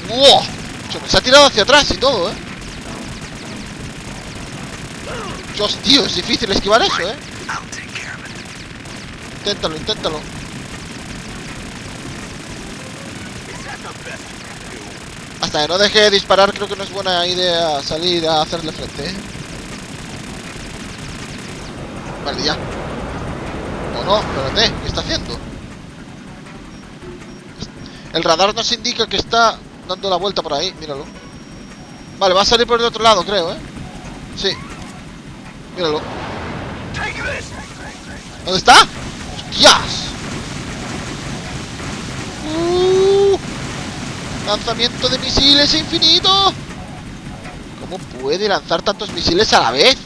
Speaker 1: ¡Wow! Se ha tirado hacia atrás y todo, Dios, tío, es difícil esquivar eso, Inténtalo, inténtalo. Hasta que no deje de disparar, creo que no es buena idea salir a hacerle frente, Vale, ya. O no, espérate, ¿qué está haciendo? El radar nos indica que está dando la vuelta por ahí, míralo. Vale, va a salir por el otro lado, creo, Sí. Míralo. ¿Dónde está? ¡Hostias! Lanzamiento de misiles infinito. ¿Cómo puede lanzar tantos misiles a la vez?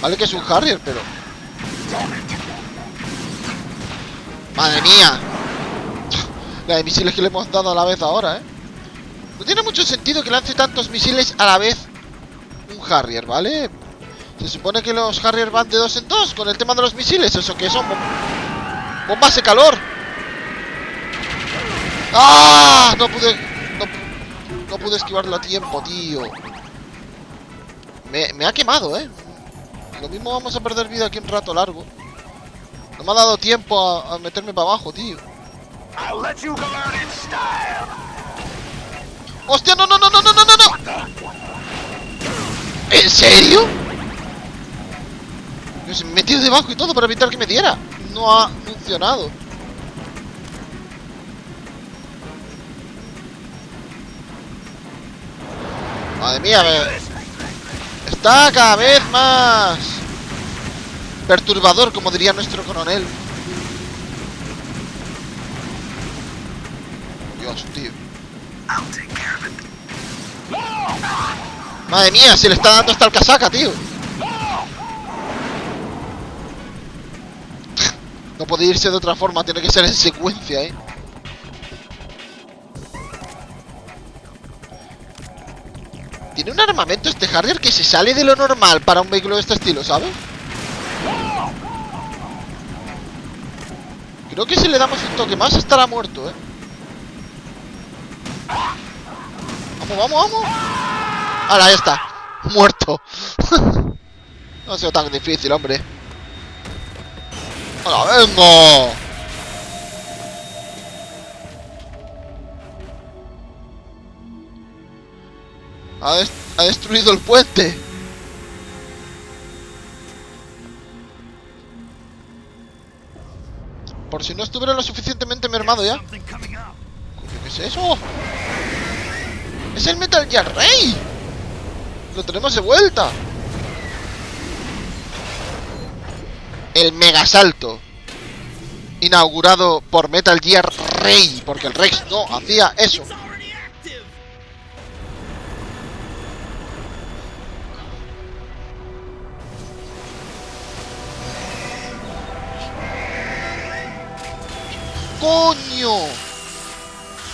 Speaker 1: Vale que es un Harrier, pero... ¡Madre mía! La de misiles que le hemos dado a la vez ahora, No tiene mucho sentido que lance tantos misiles a la vez un Harrier, ¿vale? Se supone que los Harrier van de 2 en 2 con el tema de los misiles. ¿Eso que son? ¡Bombas de calor! ¡Ah! No pude esquivarlo a tiempo, tío. Me ha quemado, Lo mismo vamos a perder vida aquí un rato largo. No me ha dado tiempo a meterme para abajo, tío. ¡Hostia, no! ¿En serio? Me he metido debajo y todo para evitar que me diera. No ha funcionado. Madre mía, está cada vez más perturbador, como diría nuestro coronel. Dios, tío. Madre mía, se le está dando hasta el casaca, tío. No puede irse de otra forma, tiene que ser en secuencia, Tiene un armamento este Harrier que se sale de lo normal para un vehículo de este estilo, ¿sabes? Creo que si le damos un toque más estará muerto, Vamos. Ahora, ya está. Muerto. No ha sido tan difícil, hombre. ¡Hola, vengo! Ha destruido el puente. Por si no estuviera lo suficientemente mermado ya. ¿Qué es eso? ¡Es el Metal Gear Rey! ¡Lo tenemos de vuelta! El megasalto inaugurado por Metal Gear Rey, porque el Rex no hacía eso. ¡Coño!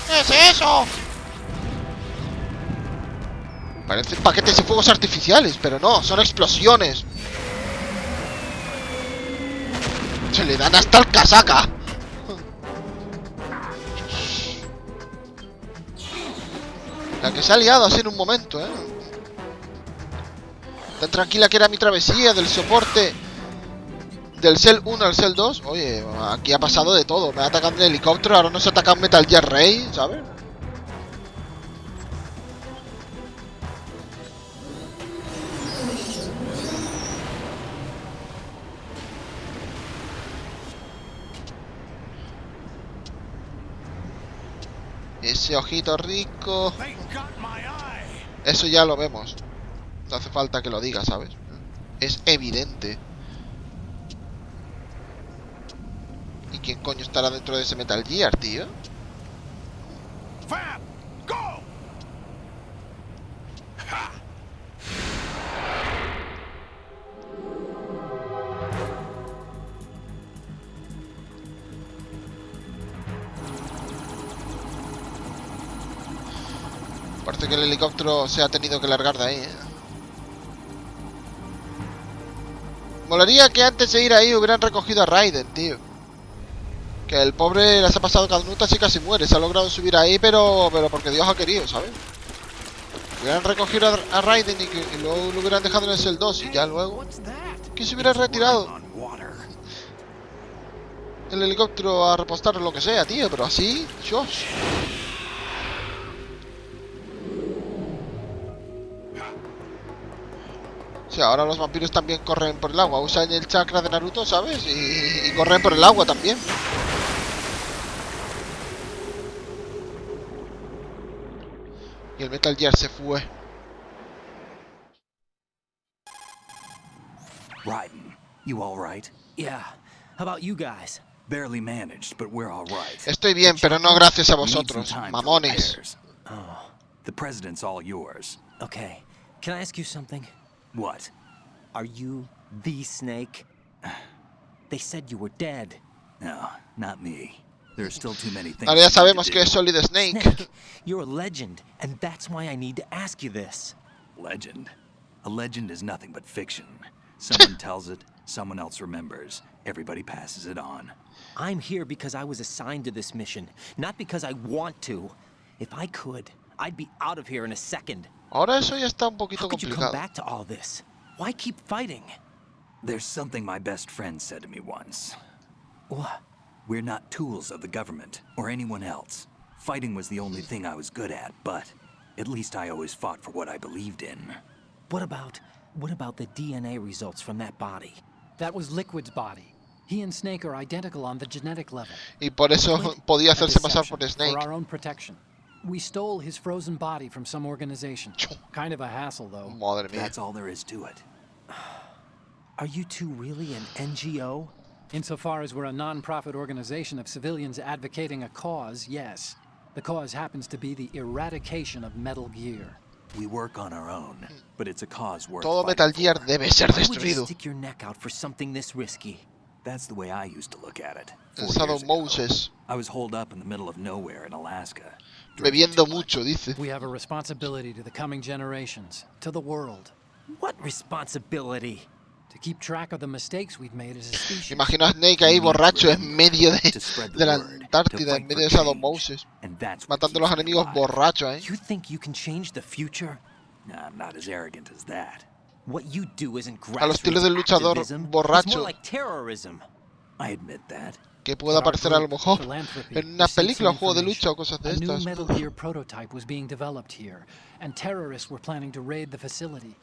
Speaker 1: ¿Qué es eso? Parecen paquetes de fuegos artificiales, pero no, son explosiones. Se le dan hasta el casaca. La que se ha liado así en un momento, Tan tranquila que era mi travesía del soporte del Cell 1 al Cell 2. Oye, aquí ha pasado de todo. Me ha atacado un helicóptero, ahora nos ataca un Metal Gear Rey, ¿sabes? Ese ojito rico. Eso ya lo vemos. No hace falta que lo diga, ¿sabes? Es evidente. ¿Y quién coño estará dentro de ese Metal Gear, tío? Parece que el helicóptero se ha tenido que largar de ahí, Molaría que antes de ir ahí hubieran recogido a Raiden, tío. Que el pobre las ha pasado canutas y casi muere. Se ha logrado subir ahí, pero porque Dios ha querido, ¿sabes? Hubieran recogido a Raiden y luego lo hubieran dejado en el Cell 2 y ya luego que se hubiera retirado el helicóptero a repostar o lo que sea, tío. Pero así, Dios. O sea, ahora los vampiros también corren por el agua. Usan el chakra de Naruto, ¿sabes? Y corren por el agua también. Y el Metal Gear se fue.
Speaker 3: Raiden, you all right?
Speaker 9: Yeah. How about you guys?
Speaker 3: Barely managed, but we're all right.
Speaker 1: Estoy bien, pero no gracias a vosotros, mamones.
Speaker 3: Oh, the president's all yours.
Speaker 9: Okay. Can I ask you something?
Speaker 3: What?
Speaker 9: Are you the Snake? They said you were dead.
Speaker 3: No, not me. There are still too many things.
Speaker 1: Ahora ya sabemos que es Solid Snake.
Speaker 9: Snake, you're a legend, and that's why I need to ask you this.
Speaker 3: Legend? A legend is nothing but fiction. Someone tells it, someone else remembers. Everybody passes it on.
Speaker 9: I'm here because I was assigned to this mission, not because I want to. If I could, I'd be out of here in a second.
Speaker 1: Ahora eso ya está un poquito
Speaker 9: How could you come
Speaker 1: complicado.
Speaker 9: back to all this? Why keep fighting?
Speaker 3: There's something my best friend said to me once.
Speaker 9: What?
Speaker 3: We're not tools of the government or anyone else. Fighting was the only thing I was good at, but at least I always fought for what I believed in.
Speaker 9: What about the DNA results from that body?
Speaker 4: That was Liquid's body. He and Snake are identical on the genetic level.
Speaker 1: Y por eso podía hacerse pasar por
Speaker 4: For
Speaker 1: Snake.
Speaker 4: our own protection. We stole his frozen body from some organization. Kind of a hassle, though.
Speaker 1: Madre mía.
Speaker 3: That's all there is to it.
Speaker 9: Are you two really an NGO?
Speaker 4: Insofar as we're a non-profit organization of civilians advocating a cause, yes. The cause happens to be the eradication of Metal Gear.
Speaker 3: We work on our own, but it's a cause worth
Speaker 1: Todo
Speaker 3: fighting
Speaker 1: Metal Gear
Speaker 3: for.
Speaker 1: debe ser
Speaker 9: Why would you
Speaker 1: destruido.
Speaker 9: stick your neck out for something this risky?
Speaker 3: That's the way I used to look at it.
Speaker 1: El
Speaker 3: 4
Speaker 1: Shadow
Speaker 3: years ago.
Speaker 1: Moses.
Speaker 3: I was holed up in the middle of nowhere in Alaska.
Speaker 1: Bebiendo mucho, dice.
Speaker 4: We have a responsibility to the coming generations, to the world.
Speaker 9: What responsibility?
Speaker 4: To keep track of the mistakes we've made as a species.
Speaker 1: Imagino a Snake ahí borracho en medio de la Antártida, en medio de Shadow Moses.
Speaker 3: And that's what
Speaker 1: Matando a los
Speaker 3: keeps me
Speaker 1: enemigos
Speaker 3: alive.
Speaker 1: borracho,
Speaker 9: You think you can change the future?
Speaker 3: Nah, I'm not as arrogant as that.
Speaker 9: What you do isn't
Speaker 1: Al estilo del
Speaker 9: grassroots
Speaker 1: luchador
Speaker 9: activism. It's
Speaker 1: borracho.
Speaker 9: more like terrorism.
Speaker 3: I admit that.
Speaker 1: Que pueda aparecer a lo mejor en una película o juego de lucha o cosas de
Speaker 4: A new
Speaker 1: estas.
Speaker 4: Metal Gear prototype was being developed here, and terrorists were planning to raid the facility.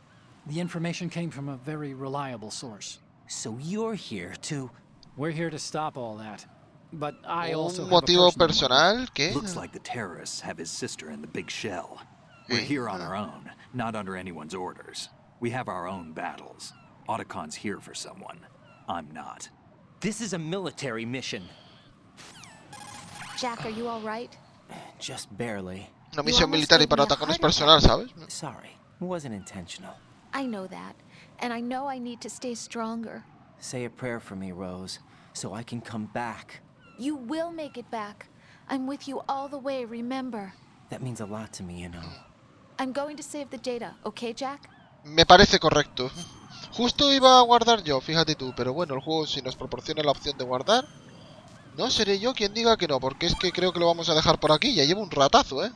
Speaker 4: The information came from a very reliable source.
Speaker 9: So you're here to...
Speaker 4: We're here to stop all that. But I also
Speaker 1: Un
Speaker 4: have a
Speaker 1: motivo
Speaker 4: personal motive.
Speaker 1: personal, ¿qué?
Speaker 3: Looks like the terrorists have his sister in the big shell. We're here on our own, not under anyone's orders. We have our own battles. Otacon's here for someone. I'm not.
Speaker 9: This is a military mission.
Speaker 8: Jack, are you all right?
Speaker 9: Just barely.
Speaker 1: Una misión militar y para Otacon es personal, ¿sabes?
Speaker 9: Sorry, wasn't intentional.
Speaker 8: I know that, and I know I need to stay stronger.
Speaker 9: Say a prayer for me, Rose, so I can come back.
Speaker 8: You will make it back. I'm with you all the way, remember.
Speaker 9: That means a lot to me, you know.
Speaker 8: I'm going to save the data, okay, Jack?
Speaker 1: Me parece correcto. Justo iba a guardar yo, fíjate tú, pero bueno, el juego si nos proporciona la opción de guardar, no seré yo quien diga que no, porque es que creo que lo vamos a dejar por aquí, ya llevo un ratazo, ¿eh?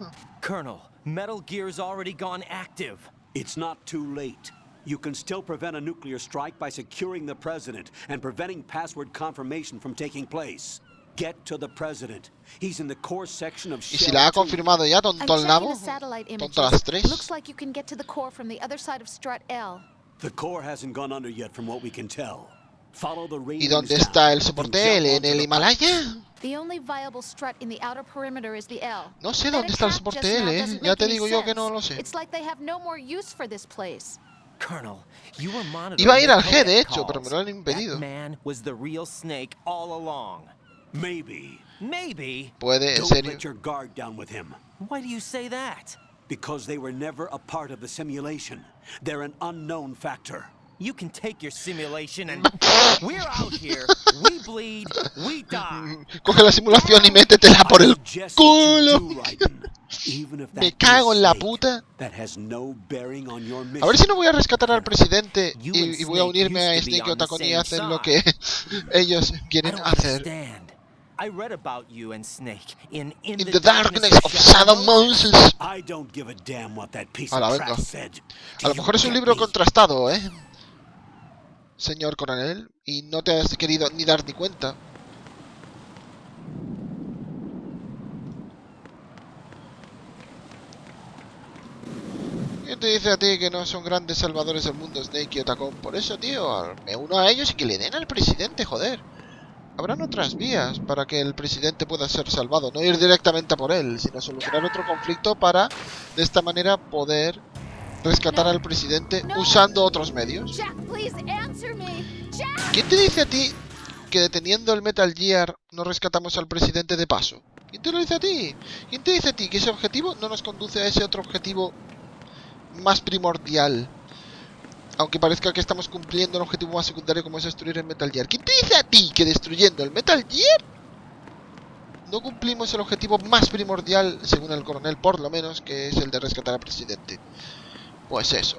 Speaker 9: Colonel, Metal Gear's already gone active.
Speaker 2: It's not too late. You can still prevent a nuclear strike by securing the president and preventing password confirmation from taking place. Get to the president. He's in the core section of
Speaker 1: Y si la ha confirmado ya, tonto el nabo, tonto las tres.
Speaker 8: Looks like you can get to the core from the other side of Strut L.
Speaker 2: The core hasn't gone under yet from what we can tell. Follow the
Speaker 1: ¿Y dónde está el soporte L? ¿En el Himalaya?
Speaker 8: The only viable strut in the outer perimeter is the L.
Speaker 1: No sé dónde está el soporte L, ¿eh? Ya te digo yo que no lo sé.
Speaker 8: It's like they have no more use for this place.
Speaker 9: Colonel, you were monitoring.
Speaker 1: Iba a ir al G, de hecho, pero me lo han impedido.
Speaker 9: That man was the real Snake all along.
Speaker 2: Maybe.
Speaker 9: Maybe.
Speaker 1: Puede, en
Speaker 2: Don't
Speaker 1: serio.
Speaker 2: let your guard down with him.
Speaker 9: Why do you say that?
Speaker 2: Because they were never a part of the simulation. They're an unknown factor.
Speaker 9: You can take your simulation and we're out here. We bleed, we die.
Speaker 1: Coge la simulación y métetela por el culo. Me cago en la puta. A ver si no voy a rescatar al presidente y voy a unirme a Snake y Otacon y hacen lo que ellos quieren hacer.
Speaker 9: I read about you and Snake in
Speaker 1: the darkness of Shadow Moses.
Speaker 2: I don't give a damn what that piece
Speaker 1: A la
Speaker 2: of
Speaker 1: venga.
Speaker 2: trash said.
Speaker 1: A lo mejor es un libro contrastado, ¿eh? Señor coronel, y no te has querido ni dar ni cuenta. ¿Quién te dice a ti que no son grandes salvadores del mundo, Snake y Otacon? Por eso, tío, me uno a ellos y que le den al presidente, joder. Habrán otras vías para que el presidente pueda ser salvado. No ir directamente a por él, sino solucionar otro conflicto para, de esta manera, poder rescatar al presidente usando otros medios.
Speaker 8: Jack, please answer me. Jack.
Speaker 1: ¿Quién te dice a ti que deteniendo el Metal Gear no rescatamos al presidente de paso? ¿Quién te lo dice a ti? ¿Quién te dice a ti que ese objetivo no nos conduce a ese otro objetivo más primordial? Aunque parezca que estamos cumpliendo un objetivo más secundario como es destruir el Metal Gear. ¿Quién te dice a ti que destruyendo el Metal Gear no cumplimos el objetivo más primordial, según el coronel por lo menos, que es el de rescatar al presidente? Pues eso.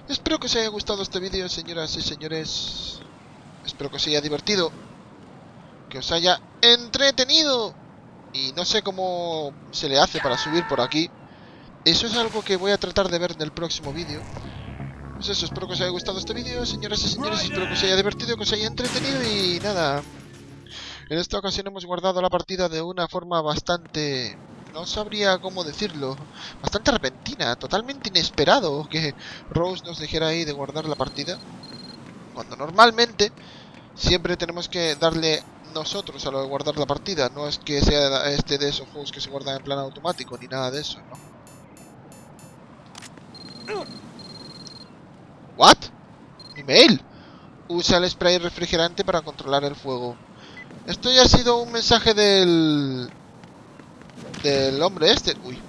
Speaker 1: Espero que os haya gustado este vídeo, señoras y señores. Espero que os haya divertido, que os haya entretenido. Y no sé cómo se le hace para subir por aquí. Eso es algo que voy a tratar de ver en el próximo vídeo. Pues eso, espero que os haya gustado este vídeo, señoras y señores. Espero que os haya divertido, que os haya entretenido. Y nada, en esta ocasión hemos guardado la partida de una forma bastante... no sabría cómo decirlo, bastante repentina, totalmente inesperado que Rose nos dijera ahí de guardar la partida, cuando normalmente siempre tenemos que darle nosotros a lo de guardar la partida. No es que sea este de esos juegos que se guardan en plan automático ni nada de eso, ¿no? ¿What? Email. Usa el spray refrigerante para controlar el fuego. Esto ya ha sido un mensaje del hombre este. Uy.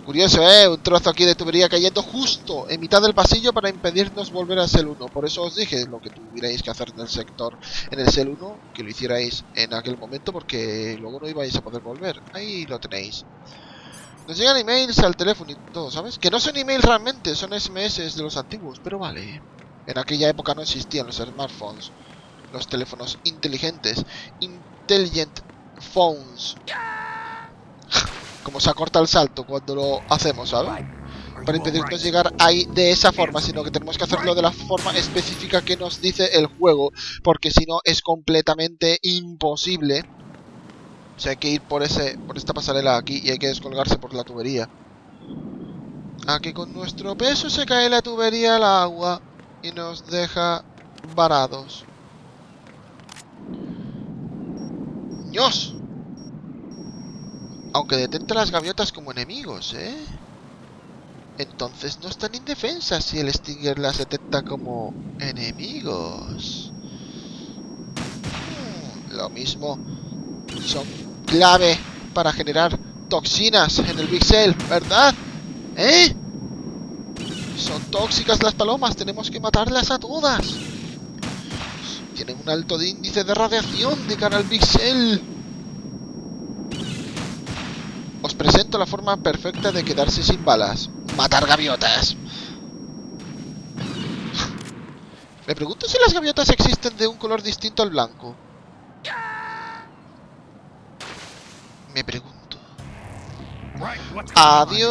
Speaker 1: Curioso, un trozo aquí de tubería cayendo justo en mitad del pasillo para impedirnos volver al Cell 1. Por eso os dije lo que tuvierais que hacer en el sector, en el Cell 1, que lo hicierais en aquel momento, porque luego no ibais a poder volver. Ahí lo tenéis. Nos llegan emails al teléfono y todo, ¿sabes? Que no son emails realmente, son SMS de los antiguos, pero vale. En aquella época no existían los smartphones, los teléfonos inteligentes, intelligent phones. Como se acorta el salto cuando lo hacemos, ¿sabes? Para impedirnos llegar ahí de esa forma, sino que tenemos que hacerlo de la forma específica que nos dice el juego, porque si no es completamente imposible. O sea, hay que ir por esta pasarela aquí y hay que descolgarse por la tubería. Aquí con nuestro peso se cae la tubería al agua y nos deja varados. ¡Dios! Aunque detecta las gaviotas como enemigos, ¿eh? entonces no están indefensas si el Stinger las detecta como enemigos. Lo mismo, son clave para generar toxinas en el Big Cell, ¿verdad? ¿Eh? Son tóxicas las palomas, tenemos que matarlas a todas. Tienen un alto índice de radiación de cara al Big Cell. Os presento la forma perfecta de quedarse sin balas. Matar gaviotas. Me pregunto si las gaviotas existen de un color distinto al blanco. Me pregunto. Adiós.